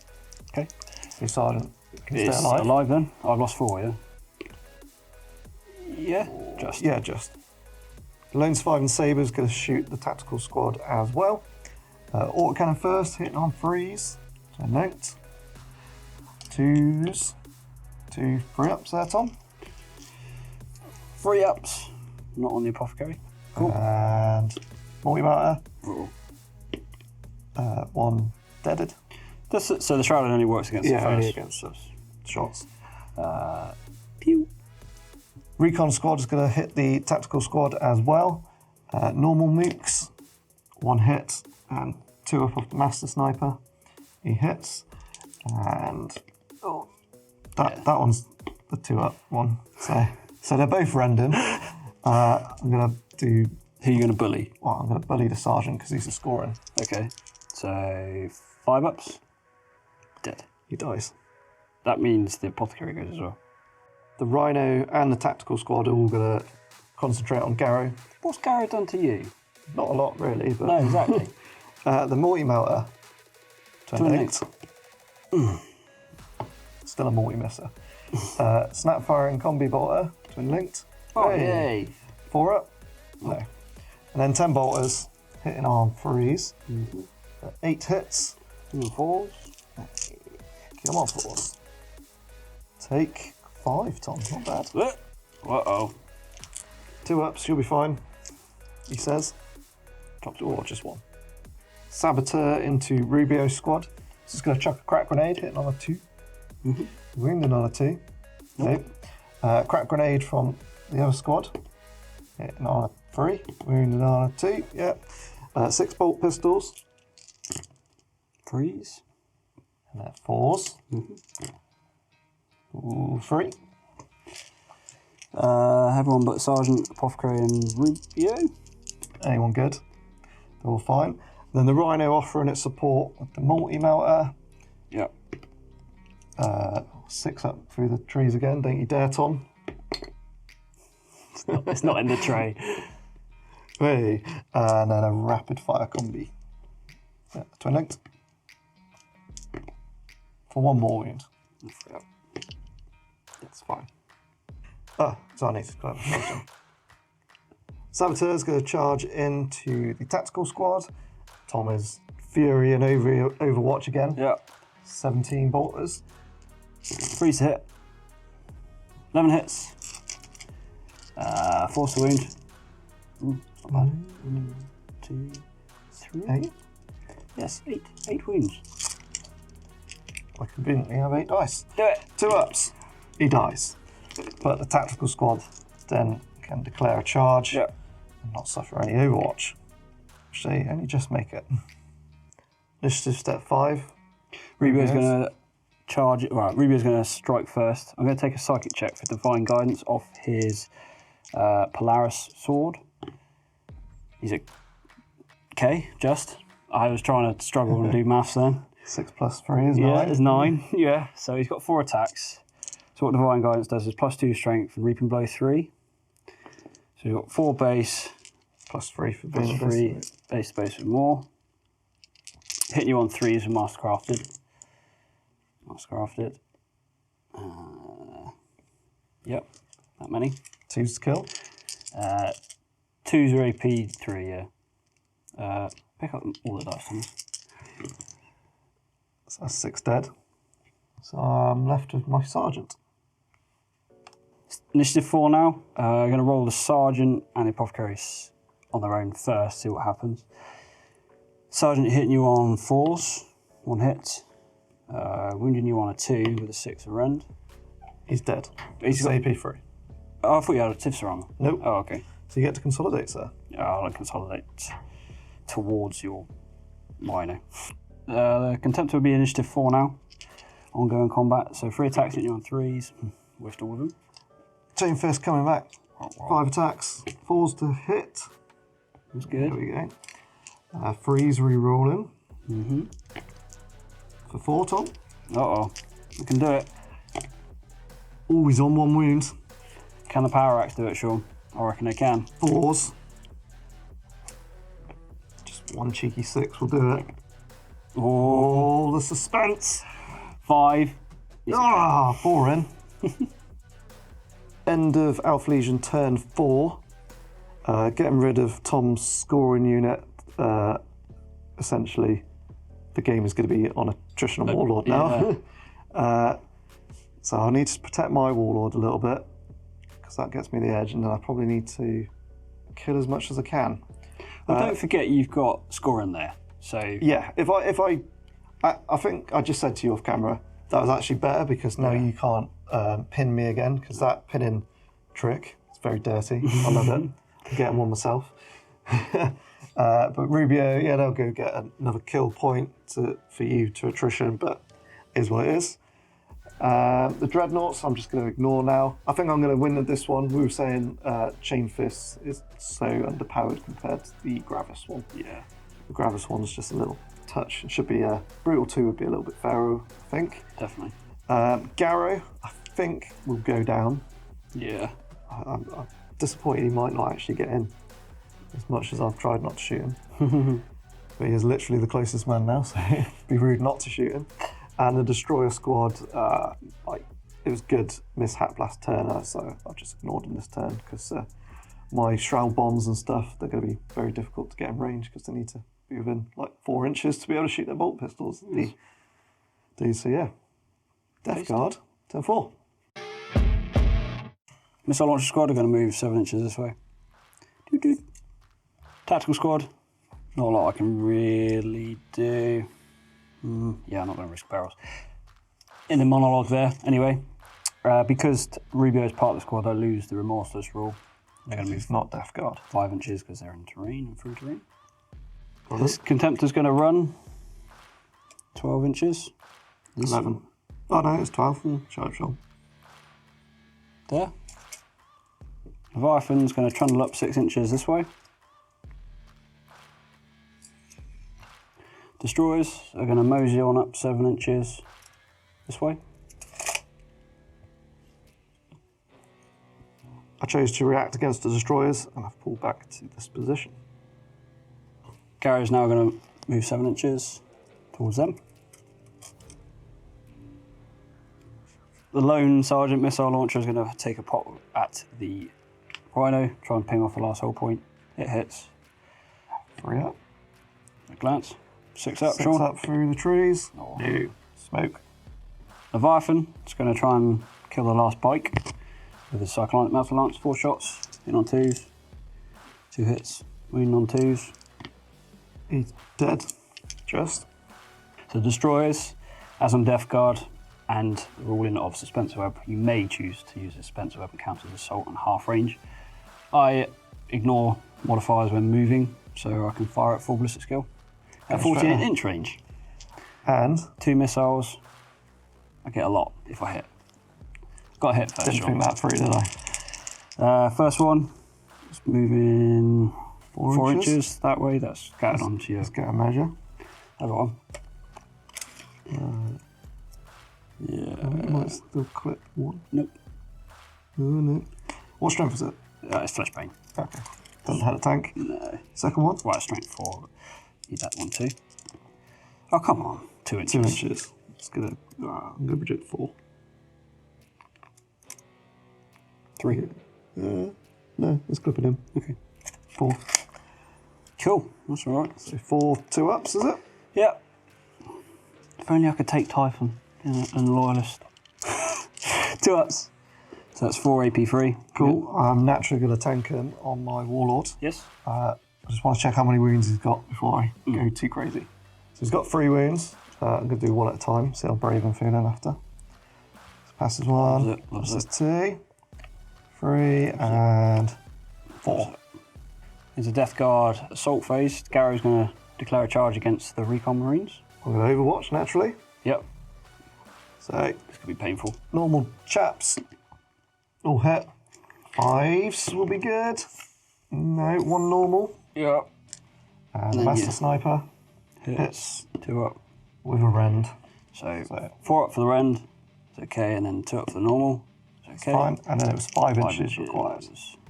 Okay. So your sergeant can It's stay alive. alive then? I've lost 4, yeah? Yeah, just. Yeah, just. Lone Survivor and Saber's going to shoot the tactical squad as well. Autocannon first, hitting on 3s. So note. 2s. 2 3-ups there, Tom. 3 ups. Not on the apothecary. Cool. And multi-martyr. Ooh. 1 deaded. So the shroud only works against the only first. against those shots. Pew. Recon squad is going to hit the tactical squad as well. Normal mooks, 1 hit and 2 up off the master sniper. He hits, and that one's the 2 up one. So they're both rending. I'm going to do. Who are you going to bully? Well, I'm going to bully the sergeant because he's a scoring. Okay. So 5 ups. Dead. He dies. That means the apothecary goes as well. The Rhino and the tactical squad are all going to concentrate on Garro. What's Garro done to you? Not a lot, really, but No, exactly. the multi-melter, 28. Still a multi-misser. Snapfire and combi bolter, twin linked. Oh, yay. 4 up? No. And then 10 bolters, hitting on 3s. 8 hits. 4s. Come on, 4s. Take 5, Tom, not bad. Uh-oh. 2 ups, you'll be fine, he says. Or just 1. Saboteur into Rubio's squad. This is going to chuck a crack grenade, hitting on a 2. Wound another 2. Nope. Crack grenade from the other squad, hitting on a 3. Wound another 2. Yep. 6 bolt pistols. 3s. And they're 4s. 3. Everyone but Sergeant, Apothecary and Rubio. Anyone good? They're all fine. Then the Rhino offering its support with the multi-melter. Yep. 6 up through the trees again, don't you dare, Tom. It's not in the tray. Hey. And then a rapid fire combi. Yeah, twin linked. For 1 more wound. That's fine. So I need to grab a shotgun. Saboteur's going to charge into the tactical squad. Tom is Fury and Overwatch again. Yep. 17 bolters. 3s to hit. 11 hits. 4s to wound. Not bad. 1, 2, 3. 8. Yes, 8 wounds. I conveniently have 8 dice. Do it. 2 ups. He dies. But the tactical squad then can declare a charge and not suffer any overwatch. Which they only just make it. Initiative step 5. Rubio's going to charge it. Right, Rubio's going to strike first. I'm going to take a psychic check for divine guidance off his Polaris sword. He's a K, just. I was trying to struggle and do maths then. 6 plus 3 is 9. Yeah, it's 9. Yeah, so he's got 4 attacks. So what divine guidance does is +2 strength and reaping blow 3. So you've got 4 base. +3 for being 3 base space with more. Hitting you on 3s with Mastercrafted. Mastercrafted. Yep, that many. 2s to kill. 2s are AP 3, yeah. Pick up all the dice, Thomas. So that's 6 dead. So I'm left with my sergeant. Initiative 4 now. I'm going to roll the sergeant and the apothecaries on their own first, see what happens. Sergeant hitting you on 4s, 1 hit. Wounding you on a 2 with a 6 of rend. He's dead. He's got AP3. Oh, I thought you had a Tifsa armor. Nope. Oh, okay. So you get to consolidate, sir. Yeah, I'll consolidate towards your Rhino. The Contemptor will be initiative 4 now. Ongoing combat. So 3 attacks hitting you on 3s. Whiffed all of them. Chain Fist coming back. 5 attacks. 4s to hit. That's good. There we go. Freeze re-rolling. For 4, Tom. Uh-oh. I can do it. Oh, he's on 1 wound. Can the power axe do it, Sean? I reckon it can. 4s. Just 1 cheeky 6 will do it. Oh, the suspense. 5. 4 in. End of Alpha Legion turn 4. Getting rid of Tom's scoring unit. Essentially, the game is going to be on attritional warlord now. So I need to protect my warlord a little bit because that gets me the edge, and then I probably need to kill as much as I can. Well, don't forget you've got scoring there. So yeah, I think I just said to you off camera that was actually better because now you can't pin me again because that pinning trick is very dirty. I love it. I'm getting one myself. But Rubio, yeah, they'll go get another kill point for you to attrition, but it is what it is. The Dreadnoughts, I'm just going to ignore now. I think I'm going to win this one. We were saying Chain Fist is so underpowered compared to the Gravis one. Yeah. The Gravis one's just a little touch. It should be Brutal 2 would be a little bit fairer, I think. Definitely. Garro, I think, will go down. Yeah. I'm disappointed he might not actually get in, as much as I've tried not to shoot him. But he is literally the closest man now, so it'd be rude not to shoot him. And the Destroyer Squad, it was good mishap last turn, so I've just ignored him this turn because my Shroud Bombs and stuff, they're going to be very difficult to get in range because they need to be within like 4 inches to be able to shoot their bolt pistols. So yeah, Death Guard, turn 4. Missile Launcher Squad are going to move 7 inches this way. Tactical Squad, not a lot I can really do. Yeah, I'm not going to risk barrels. In the monologue there, anyway, because Rubio is part of the squad, I lose the Remorseless rule. They're going to move not Death Guard. 5 inches because they're in terrain and through terrain. This Contemptor's going to run 12 inches. 11. Oh no, it's 12. Sure. There. Leviathan's going to trundle up 6 inches this way. Destroyers are going to mosey on up 7 inches this way. I chose to react against the Destroyers and I've pulled back to this position. Garro's now going to move 7 inches towards them. The lone Sergeant Missile Launcher is going to take a pot at the Rhino, try and ping off the last hull point. It hits. 3 up. A glance. 6 up, 6 Sean. up through the trees. Oh. No. Smoke. Leviathan is going to try and kill the last pike with his Cyclonic Metal Lance. 4 shots. In on 2s. 2 hits. Wound on 2s. He's dead. Just. So Destroyers, as on Death Guard, and the ruling of Suspensive Weapon, you may choose to use a Suspensive Weapon counter as assault and half range. I ignore modifiers when moving, so I can fire at full ballistic skill. At 48-inch range. And? 2 missiles. I get a lot if I hit. Got a hit first. Didn't think that through, did I? First one is moving 4 inches that way. That's scattered onto you. Let's get a measure. I got one. Yeah. I might still clip 1. Nope. Oh, no. What strength is it? It's Flesh Bane. Okay. Doesn't have a tank. No. Second one? Right, strength 4. Need that one too. Oh, come on. 2 inches. 2 inches. I'm going to project 4. 3. No, it's clipping him. Okay. 4. Cool. That's all right. So 4 2 ups, is it? Yeah. If only I could take Typhon and Loyalist. 2 ups. So that's 4 AP3. Cool. Yep. I'm naturally going to tank him on my Warlord. Yes. I just want to check how many wounds he's got before I go too crazy. So he's got 3 wounds. I'm going to do 1 at a time, see how brave I'm feeling after. So passes 1, passes 2, 3, and 4. It's a Death Guard assault phase. Garro's going to declare a charge against the Recon Marines. I'm going to Overwatch, naturally. Yep. So, this could be painful. Normal chaps. All hit. 5s will be good. No, 1 normal. Yeah. And the Master Sniper hits 2 up. With a rend. So 4 up for the rend. It's okay, and then 2 up for the normal. It's okay. Fine. And then it was 5 inches required.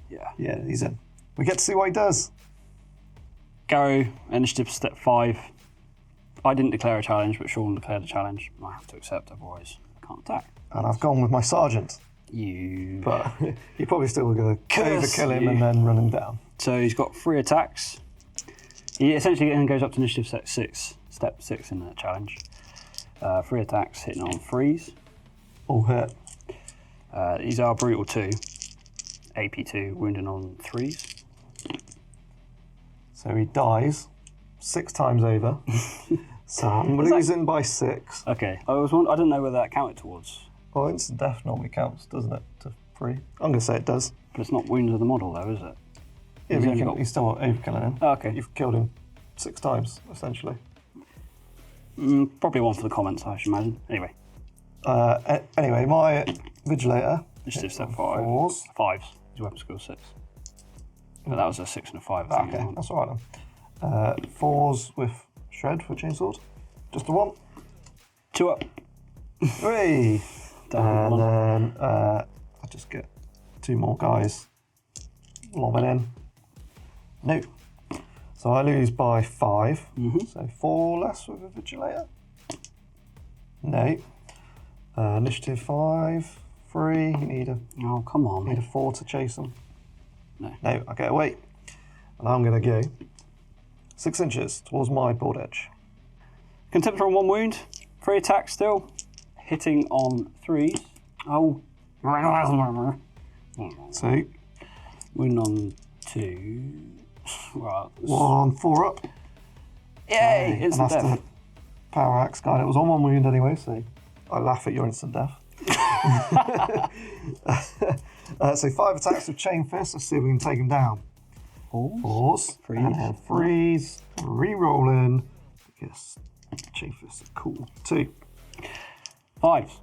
Yeah. Yeah, he's in. We get to see what he does. Garro, initiative step 5. I didn't declare a challenge, but Sean declared a challenge. I have to accept, otherwise I can't attack. And I've gone with my sergeant. But you're probably still going to overkill him and then run him down. So he's got 3 attacks. He essentially then goes up to initiative step 6 in that challenge. 3 attacks, hitting on 3s. All hit. These are brutal 2. AP2, wounding on 3s. So he dies 6 times over. So I'm losing by 6. Okay, I didn't know whether that counted towards. Well, instant death normally counts, doesn't it? To 3. I'm going to say it does. But it's not wounds of the model, though, is it? Yeah, but you're still overkilling him. Oh, okay. You've killed him 6 times, essentially. Probably one for the comments, I should imagine. Anyway. Anyway, my Vigilator. Initiative step 5. 4s. 5s. His weapon skill 6. But that was a 6 and a 5. I think. Okay, that's all right then. 4s with Shred for Chainsword. Just the 1. 2 up. 3. And then I just get 2 more guys lobbing in. No. So I lose by 5. So 4 less with a Vigilator. No. Initiative 5. 3. You need a. Oh, come on. Need a 4 to chase them. No. No, I get away. And I'm going to go 6 inches towards my board edge. Contemptor on 1 wound. 3 attacks still. Hitting on 3s. Oh. So. Wound on 2. Right. 1, 4 up. Yay! And Instant that's death. the power axe guy. It was on 1 wound anyway, so I laugh at your instant death. So 5 attacks with Chain Fist. Let's see if we can take him down. 4s. 3s. And then 3s. Re-rolling. Yes. Chain Fist are cool. 2. 5s.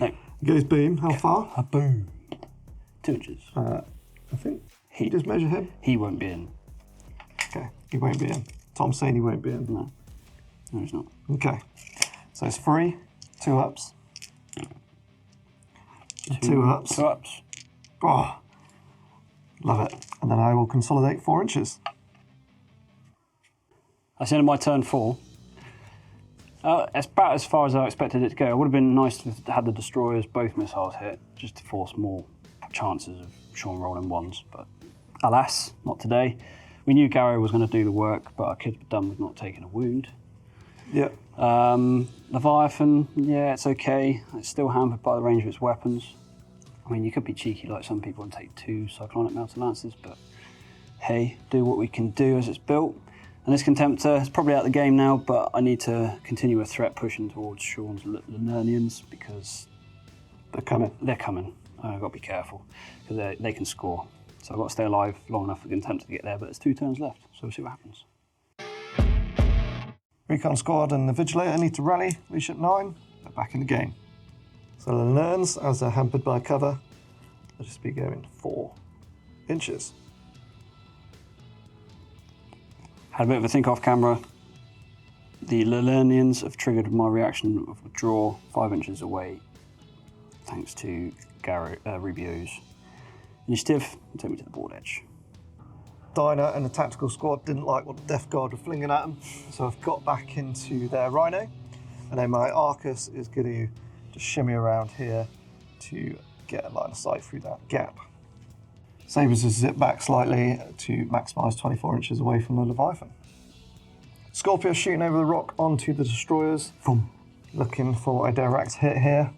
No. Goes boom. How far? A boom. 2 inches. I think. You just measure him. He won't be in. Okay. He won't be in. Tom's saying he won't be in. No. No, he's not. Okay. So it's 3. 2 ups. 2 ups. 2 ups. Oh, love it. And then I will consolidate 4 inches. That's the end of my turn 4. It's about as far as I expected it to go. It would have been nice to have had the destroyers, both missiles hit, just to force more chances of Sean rolling 1s. But alas, not today. We knew Garro was going to do the work, but I could have done with not taking a wound. Yeah. Leviathan, yeah, it's okay. It's still hampered by the range of its weapons. I mean, you could be cheeky like some people and take 2 Cyclonic Melted Lances, but hey, do what we can do as it's built. And this Contemptor is probably out of the game now, but I need to continue a threat pushing towards Sean's Lernians because they're coming. They're coming. I've got to be careful because they can score. So I've got to stay alive long enough for the Contemptor to get there, but there's 2 turns left, so we'll see what happens. Recon Squad and the Vigilator need to rally, reach at 9. They're back in the game. So the Lerns, as they're hampered by cover, they'll just be going 4 inches. Had a bit of a think off camera. The Lernians have triggered my reaction of withdraw 5 inches away, thanks to Garro, Rubio's initiative, and took me to the board edge. Dinah and the tactical squad didn't like what the Death Guard were flinging at them, so I've got back into their Rhino, and then my Arcus is going to just shimmy around here to get a line of sight through that gap. Sabres just zip back slightly to maximise 24 inches away from the Leviathan. Scorpio shooting over the rock onto the destroyers. Boom. Looking for a direct hit here.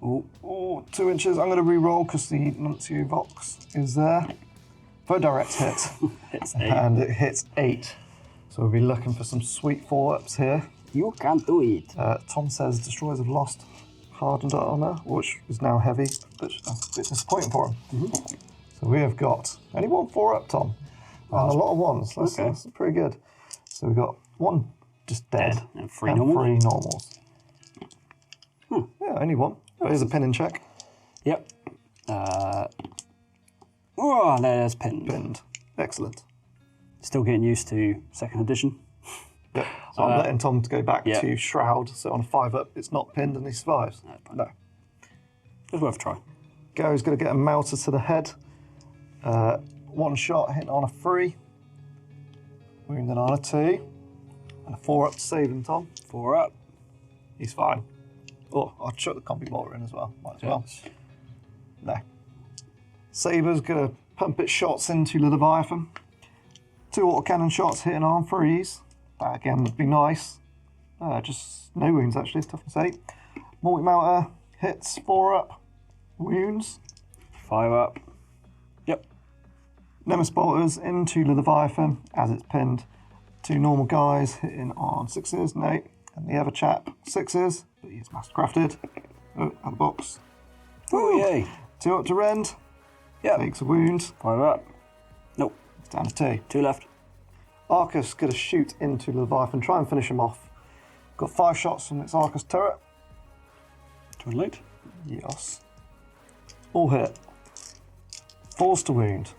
Oh, 2 inches. I'm going to re-roll because the Nuncio Vox is there. For a direct hit. And it hits 8. So we'll be looking for some sweet 4-ups here. You can do it. Tom says destroyers have lost hardened armour, which is now heavy, but that's a bit disappointing for him. So we have got only 1 4-up, Tom, and a lot of 1s. That's pretty good. So we've got 1 just dead and 3 normals. Yeah, only 1. But here's a pin and check. Yep. Oh, there's pinned. Pinned. Excellent. Still getting used to second edition. Yep. So I'm letting Tom to go back to Shroud. So on a 5-up, it's not pinned and he survives. No. It's worth a try. Garro's going to get a melter to the head. 1 shot hitting on a 3. Wounding on a 2. And a 4-up to save him, Tom. 4-up. He's fine. Oh, I'll chuck the combi bolter in as well. Might as well. No. Saber's going to pump its shots into the Leviathan. 2 autocannon shots hitting on 3s. That again would be nice. Just no wounds actually, it's tough to say. Multi-melter hits 4-up. Wounds. 5-up. Yep. Nemesis bolters into the Leviathan as it's pinned. 2 normal guys hitting on 6s. No. And the other chap 6s, but he's mastercrafted. Oh, out of the box. Oh, yay. 2 up to Rend. Yep. Takes a wound. 5-up. Nope. It's down to 2. 2 left. Arcus going to shoot into the Leviathan, try and finish him off. Got 5 shots from its Arcus turret. 2 late. Yes. All hit. 4s to wound.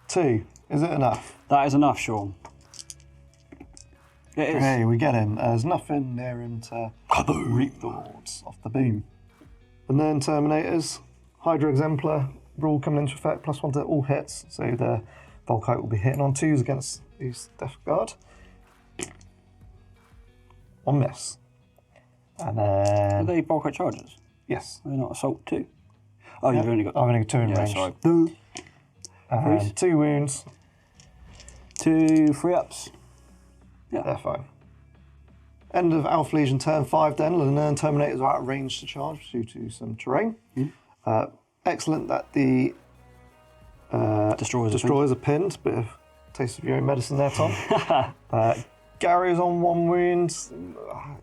2. Is it enough? That is enough, Sean. It is. Hey, we get him. There's nothing near him to reap the rewards off the boom. And then Terminators, Hydra Exemplar, rule coming into effect, +1 to all hits. So the Volkite will be hitting on 2s against these Death Guard. On miss. And then... Are they bulk charges? Yes. Are they not assault 2? Oh, you've only got... I've only got 2 in range. Sorry. And 2 wounds. 2 3-ups. Yeah. They're fine. End of Alpha Legion turn 5 then. Lanern Terminators are out of range to charge due to some terrain. Excellent that the destroyers are pinned. Bit of taste of your own medicine there, Tom. Garro's on 1 wound.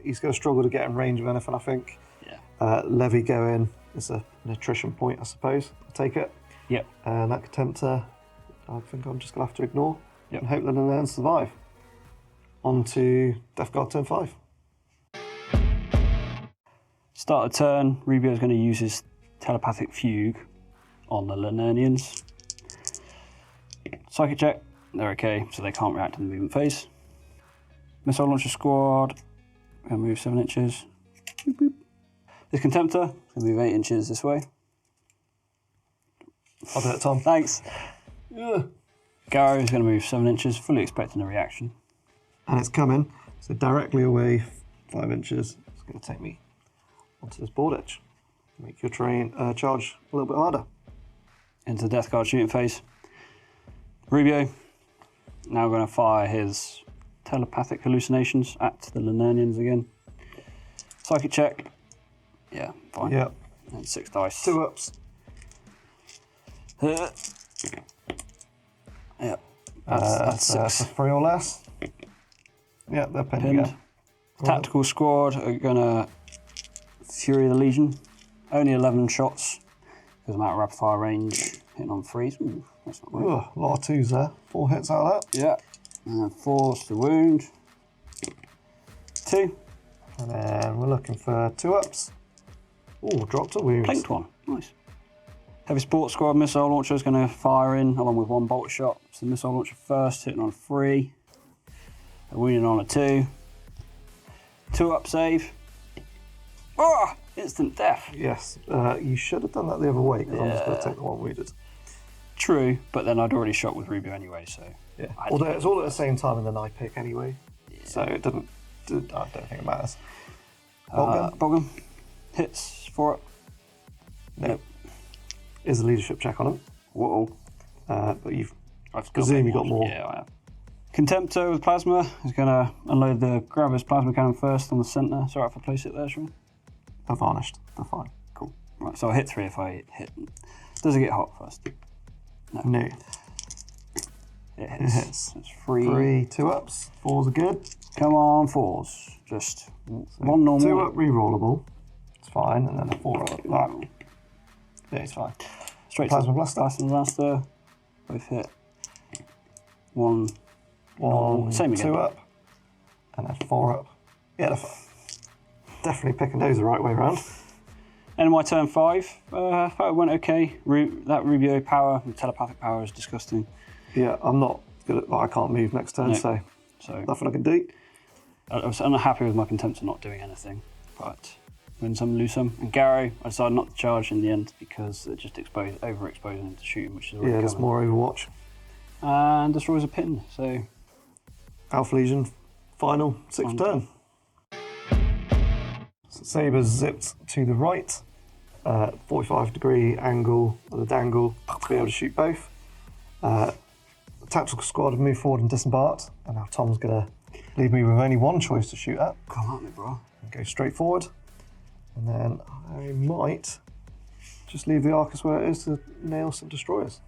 He's going to struggle to get in range of anything, I think. Yeah. Levy going is an attrition point, I suppose. I'll take it. Yep. And that Contemptor, I think I'm just going to have to ignore. Yep. And hope that Lanern survive. On to Death Guard turn 5. Start of turn, Rubio's going to use his telepathic fugue on the Lanernians. Psychic check, they're okay, so they can't react in the movement phase. Missile launcher squad, going to move 7 inches. Boop, boop. This Contemptor, going to move 8 inches this way. I'll do it, Tom. Thanks. Garro is going to move 7 inches, fully expecting a reaction. And it's coming, so directly away 5 inches. It's going to take me onto this board edge. Make your terrain charge a little bit harder. Into the Death Guard shooting phase. Rubio now going to fire his telepathic hallucinations at the Lanernians again. Psychic check. Yeah, fine. Yep. And 6 dice. 2 ups. Yep. That's 6. 3 or less. Yeah, they're pinned Pinned. again. Tactical squad are going to Fury the Legion. Only 11 shots because I'm out of rapid fire range. Hitting on 3s. Ooh, that's not great. A lot of 2s there. 4 hits out of that. Yeah. And 4's to wound. 2. And then we're looking for 2 ups. Oh, dropped a wound. Planked 1. Nice. Heavy Sports Squad missile launcher is going to fire in along with 1 bolt shot. So the missile launcher first, hitting on 3. A wounding on a 2. 2 up save. Oh! Instant death. Yes, you should have done that the other way because I'm just going to take the 1 wounded. True, but then I'd already shot with Rubio anyway, so... Yeah. Although it's all at the same time in the night pick anyway, so it doesn't... I don't think it matters. Bogum. Hits 4 up. Nope. Is a leadership check on him. Whoa. But you've... I presume you got more. Yeah, I have. Contemptor with plasma is going to unload the Gravis plasma cannon first on the centre. Sorry if I place it there, Sean. They're varnished. They're fine. Cool. Right, so I hit 3 if I hit. Does it get hot first? No. It hits. It hits. It's 3. 3 2 ups. 4s are good. Come on, 4s. Just 1 normal. 2 up re-rollable. It's fine. And then a 4 up. Right. Yeah, it's fine. Straight Plasma to Blaster. Plasma Blaster. Both hit. 1. Same again. 2 up. And then 4 up. Yeah, they're fine. Definitely picking those the right way around. And my turn 5, I thought it went okay. That Rubio power, and telepathic power is disgusting. Yeah, I'm not good at, I can't move next turn, No. so nothing I can do. I was unhappy with my Contemptor not doing anything, but win some, lose some. And Garro, I decided not to charge in the end because it just overexposing him to shoot him, which is already there's more Overwatch. And destroys a pin, so... Alpha Legion, final, 6th turn. So Saber's zipped to the right, 45-degree angle, or the dangle, to be able to shoot both. The tactical squad have moved forward and disembarked, and now Tom's going to leave me with only one choice to shoot at. Come at me, bro. And go straight forward. And then I might just leave the Arcus where it is to nail some destroyers.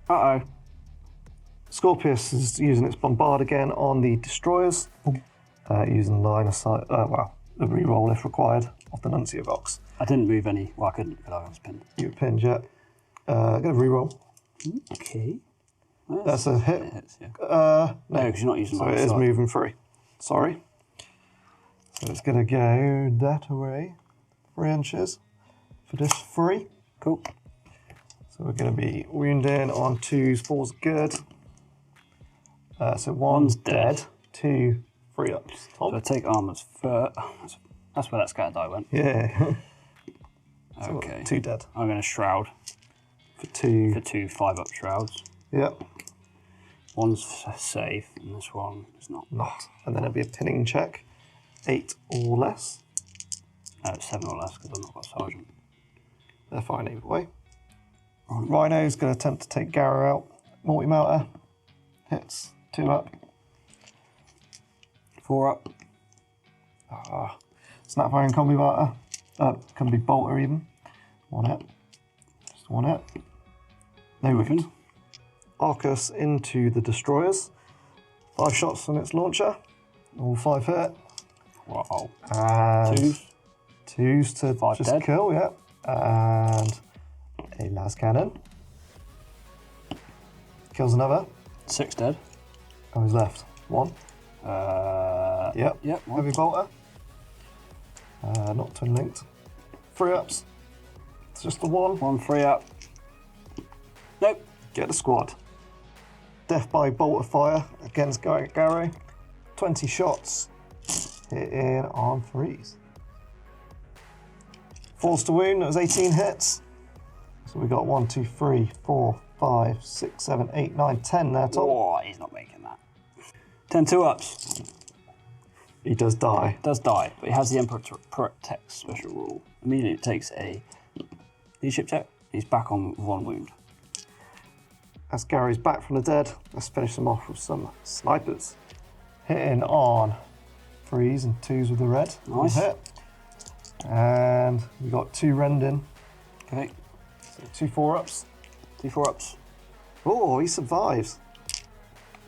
Uh-oh. Scorpius is using its bombard again on the destroyers, using line of sight, the reroll if required, of the Nuncio box. I didn't move any. Well, I couldn't because I was pinned. You were pinned yet. Get a reroll. Okay. That's a hit. It hits, yeah. No, because you're not using so line it of is sight. moving free. Sorry. So it's going to go that way, 3 inches for this 3. Cool. So we're going to be wounding on 2s, 4s good. So One's 1's dead, 2 free ups. Tom? So I take armors first. That's where that scatter die went. Yeah. Okay. 2 dead. I'm going to shroud For 2. for 2 5-up shrouds. Yep. One's safe, and this one is not. Not. And then it'll be a pinning check. 8 or less. No, it's 7 or less because I've not got sergeant. They're fine either way. Rhino's going to attempt to take Garro out. Multi-melter. Hits. 2 up. 4 up. Snapfire and combi melter. Can be bolter even. 1 hit. Just 1 hit. No wound. Arcus into the destroyers. 5 shots from its launcher. All 5 hit. Wow. And 2s. 2s to 5 just dead. kill, yeah. And a las cannon. Kills another. 6 dead. Oh, he's left. 1. Yep. Yep. Heavy bolter. Not twin linked. 3 ups. It's just the 1. 1 free up. Nope. Get the squad. Death by bolt of fire against Garro. 20 shots. Hit in on 3s. Force to wound, that was 18 hits. So we got 1, 2, 3, 4, 5, 6, 7, 8, 9, 10 there, Tom. Oh, he's not making that. 10 2-ups. He does die. Does die, but he has the Emperor Protect special rule. Immediately it takes a leadership check. He's back on 1 wound. As Gary's back from the dead, let's finish them off with some snipers. Hitting on 3s and 2s with the red. Nice. Hit. And we got 2 rending. Okay. So 2 4-ups. 2 4-ups. Oh, he survives.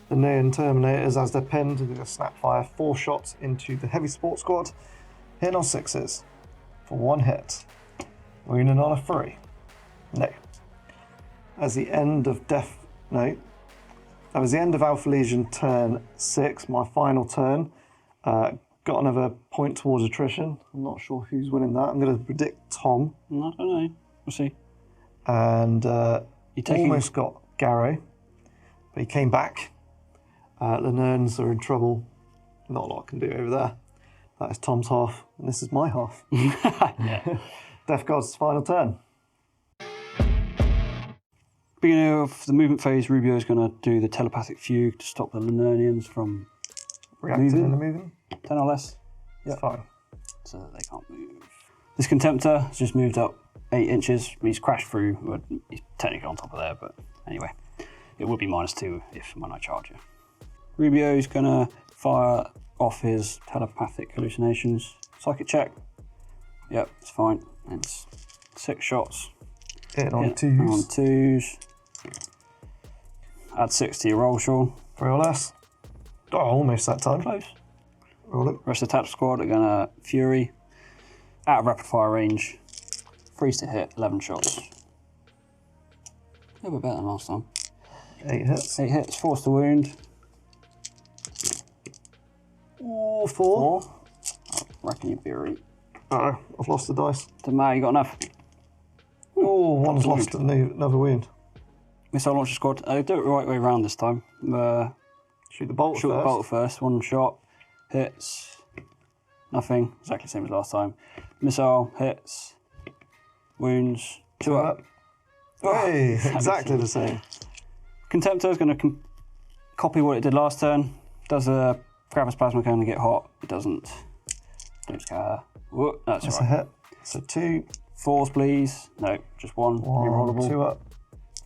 The Neon Terminators, as they're pinned, with a snapfire, 4 shots into the heavy support squad. Hitting on 6s for 1 hit. Wounding on a 3. No. As the end of That was the end of Alpha Legion turn 6, my final turn. Got another point towards attrition. I'm not sure who's winning that. I'm going to predict Tom. I don't know. We'll see. And almost got Garro, but he came back. The Nerns are in trouble. Not a lot I can do over there. That is Tom's half, and this is my half. Yeah. Death God's final turn. Beginning of the movement phase, Rubio is going to do the telepathic fugue to stop the Linernians from Reacting moving. in the moving. 10 or less. Yeah, fine. So that they can't move. This Contemptor has just moved up 8 inches. He's crashed through. Well, he's technically on top of there, but anyway. It would be -2 when I charge you. Rubio's going to fire off his telepathic hallucinations. Psychic check. Yep, it's fine. It's 6 shots. Hitting on On 2s. 2s. Add 6 to your roll, Sean. 3 or less. Oh, almost that time. Close. Roll it. Rest of the tactical squad are going to Fury. Out of rapid fire range. 3s to hit, 11 shots. A little bit better than last time. 8 hits. 8 hits, 4 to wound. Oh, 4. 4. I reckon you'd be alright. Uh-oh, I've lost the dice. Doesn't matter, you got enough. Oh, one's lost another wound. Missile launcher squad. Do it the right way around this time. Shoot the bolt Shoot first. the bolt first. One shot. Hits. Nothing. Exactly the same as last time. Missile. Hits. Wounds. 2 up. Hey, exactly the same. Contemptor is going to copy what it did last turn. Does a Gravis Plasma Cone get hot? It doesn't. Don't care. Whoa, that's That's all right. a hit. So 2. 4s, please. No, just 1. 1, Rerollable. 2 up.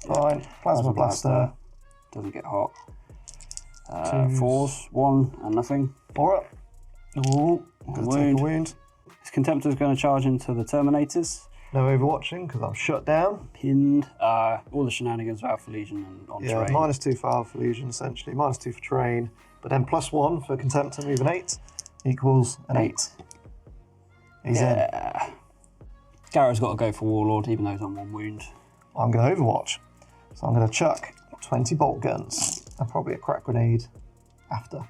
Fine. Plasma Blaster. Doesn't get hot. 2s. 4s, 1 and nothing. 4 up. Ooh, gonna take a wound. This Contemptor is going to charge into the Terminators. No overwatching because I'm shut down. Pinned. All the shenanigans of Alpha Legion and on Yeah, terrain. -2 for Alpha Legion essentially, -2 for terrain, but then +1 for Contemptor moving 8 equals an 8. He's in. Garro's got to go for Warlord even though he's on 1 wound. I'm going to overwatch. So I'm going to chuck 20 bolt guns and probably a crack grenade after.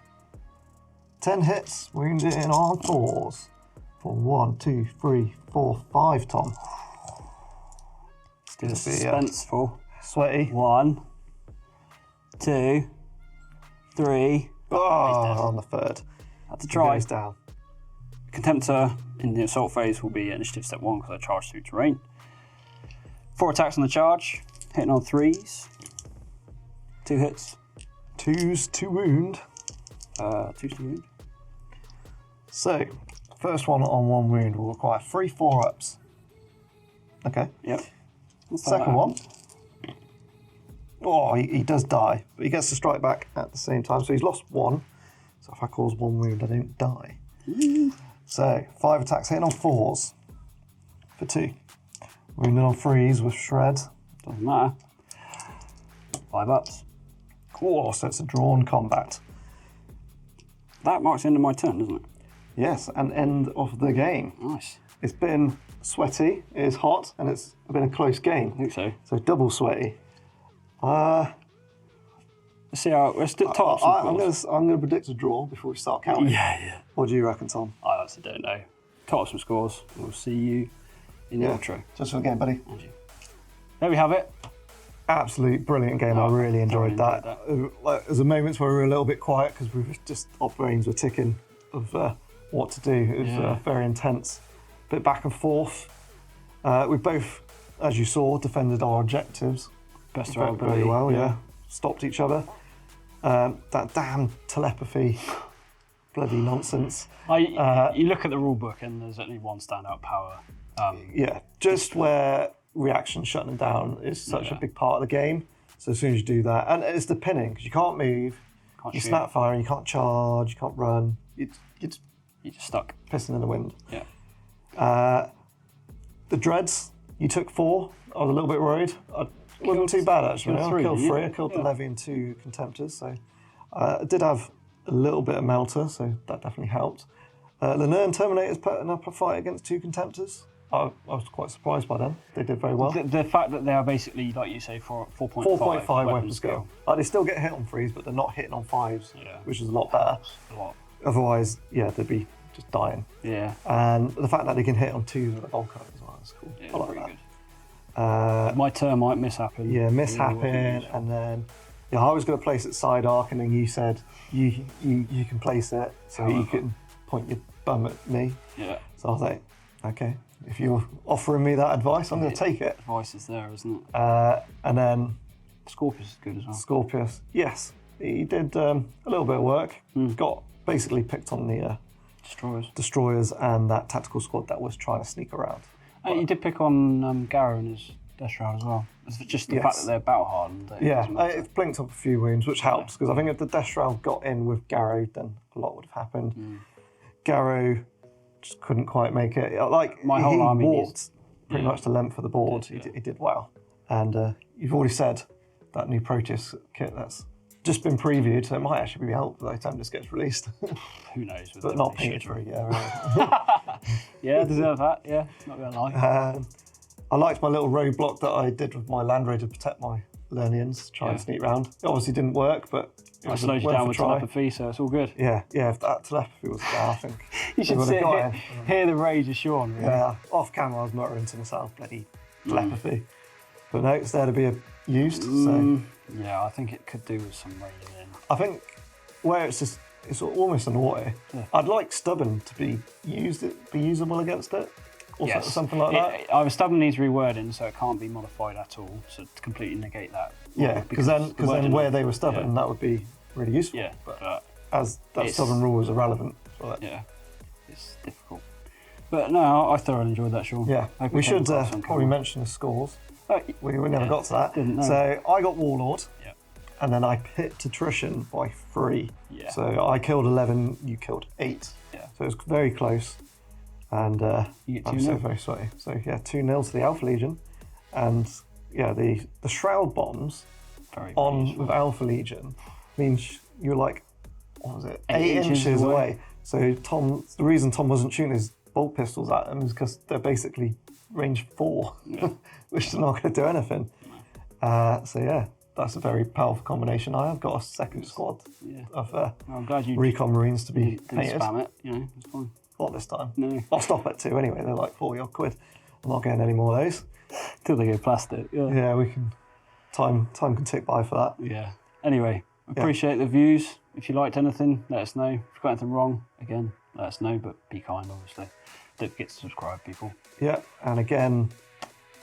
10 hits, wounded on 4s. For 1, 2, 3, 4, 5, Tom. Let's do this Be, suspenseful. Sweaty. 1, 2, 3. Oh, on the 3rd. Had to try. Goes down. Contemptor in the assault phase will be initiative step 1 because I charge through terrain. 4 attacks on the charge, hitting on 3s. 2 hits. 2s to wound. 2s to wound. So, first one on 1 wound will require 3 4-ups. Okay. Yep. Second one. Oh, he does die, but he gets to strike back at the same time. So he's lost 1. So if I cause 1 wound, I don't die. So 5 attacks hitting on 4s for 2. Wounded on 3s with shred. Doesn't matter. 5 ups. Cool. So it's a drawn combat. That marks the end of my turn, doesn't it? Yes, and end of the game. Nice. It's been sweaty, it is hot, and it's been a close game. I think so. So double sweaty. Let's see how. Let's top up some I'm gonna predict a draw before we start counting. Yeah. What do you reckon, Tom? I honestly don't know. Top up some scores. We'll see you in the outro. Just for the game, buddy. There we have it. Absolute brilliant game. I really enjoyed that. There's moments where we were a little bit quiet because our brains were ticking of what to do. It was very intense. Bit back and forth. We both, as you saw, defended our objectives. Best of our very ability. well. Yeah, stopped each other. That damn telepathy, bloody nonsense. You look at the rule book and there's only one standout power. Just where reaction shutting down is such a big part of the game. So as soon as you do that, and it's the pinning because you can't move, you snap fire, you can't charge, you can't run. You're just stuck, pissing in the wind. Yeah. The dreads, you took 4. I was a little bit worried. It wasn't too bad actually. I killed 3. I killed the Levy and 2 Contemptors. So I did have a little bit of Melter, so that definitely helped. Lanern Terminators putting up a fight against 2 Contemptors. I was quite surprised by them. They did very well. The fact that they are basically, like you say, 4.5 weapon skill. They still get hit on 3s, but they're not hitting on 5s, which is a lot better. A lot. Otherwise, they'd be just dying. Yeah. And the fact that they can hit on 2s with a Volcar as well is cool. Yeah, I like pretty that. good. My termite mishappen. Yeah, mishappen, and then I was going to place it side arc, and then you said you can place it so you can point your bum at me. Yeah. So I was like, okay, if you're offering me that advice, I'm going to take it. Advice is there, isn't it? And then Scorpius is good as well. Scorpius, yes, he did a little bit of work. Got basically picked on the destroyers and that tactical squad that was trying to sneak around. You did pick on Garro and his Death Shroud as well. It's just the fact that they're battle hardened. It blinked up a few wounds, which helps because I think if the Death Shroud got in with Garro, then a lot would have happened. Garro just couldn't quite make it. My whole army walked pretty much the length of the board. He did well. And you've already said that new Proteus kit that's just been previewed, so it might actually be helpful by the time this gets released. Who knows? But not painted. Yeah, deserve that. Yeah, not gonna lie. I liked my little roadblock that I did with my Land Raider to protect my Lernians, try and sneak round. It obviously didn't work, but I slowed you down with telepathy, so it's all good. Yeah, if that telepathy was there, I think you should hear the rage of Sean. Really. Yeah, off camera I was muttering to myself, bloody telepathy. But no, it's there to be a used. So Yeah, I think it could do with some reining in. I think where it's almost an auto. Yeah. I'd like stubborn to be usable against it, or something like that. Either stubborn needs rewording, so it can't be modified at all. So to completely negate that. Yeah, because then where they were stubborn, that would be really useful. Yeah, but as that stubborn rule is irrelevant. So yeah, it's difficult. But no, I thoroughly enjoyed that, Sean. Yeah, we should probably mention the scores. We never got to that. Didn't know. So I got Warlord. Yeah. And then I picked attrition by 3. Yeah. So I killed 11, you killed 8. Yeah. So it was very close. And you get I'm so very sweaty. So yeah, 2-0 to the Alpha Legion. And yeah, the Shroud bombs with Alpha Legion means you're like, what was it, 8 inches away. So the reason Tom wasn't shooting his bolt pistols at them is because they're basically range 4, which are not going to do anything. So yeah. That's a very powerful combination. I have got a second squad of I'm glad you Recon Marines to be didn't painted. spam it, it's fine. Not this time. No. I'll stop at 2 anyway. They're like 40 odd quid. I'm not getting any more of those. Till they go plastic. Yeah, we can. Time can tick by for that. Yeah. Anyway, appreciate the views. If you liked anything, let us know. If you've got anything wrong, again, let us know. But be kind, obviously. Don't forget to subscribe, people. Yeah, and again,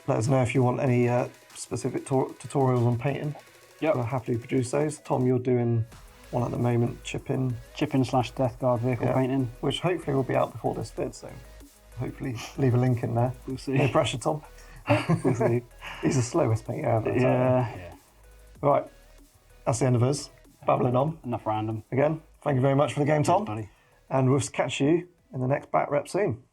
let us know if you want any specific tutorials on painting. Yep. We'll happily produce those. Tom, you're doing one at the moment, chipping / Death Guard vehicle painting. Which hopefully will be out before this vid, so hopefully leave a link in there. We'll see. No pressure, Tom. We'll see. He's the slowest painter ever. Yeah. Right, that's the end of us. Babbling on. Enough random. Again, thank you very much for the game, Tom. Cheers, buddy. And we'll catch you in the next back rep soon.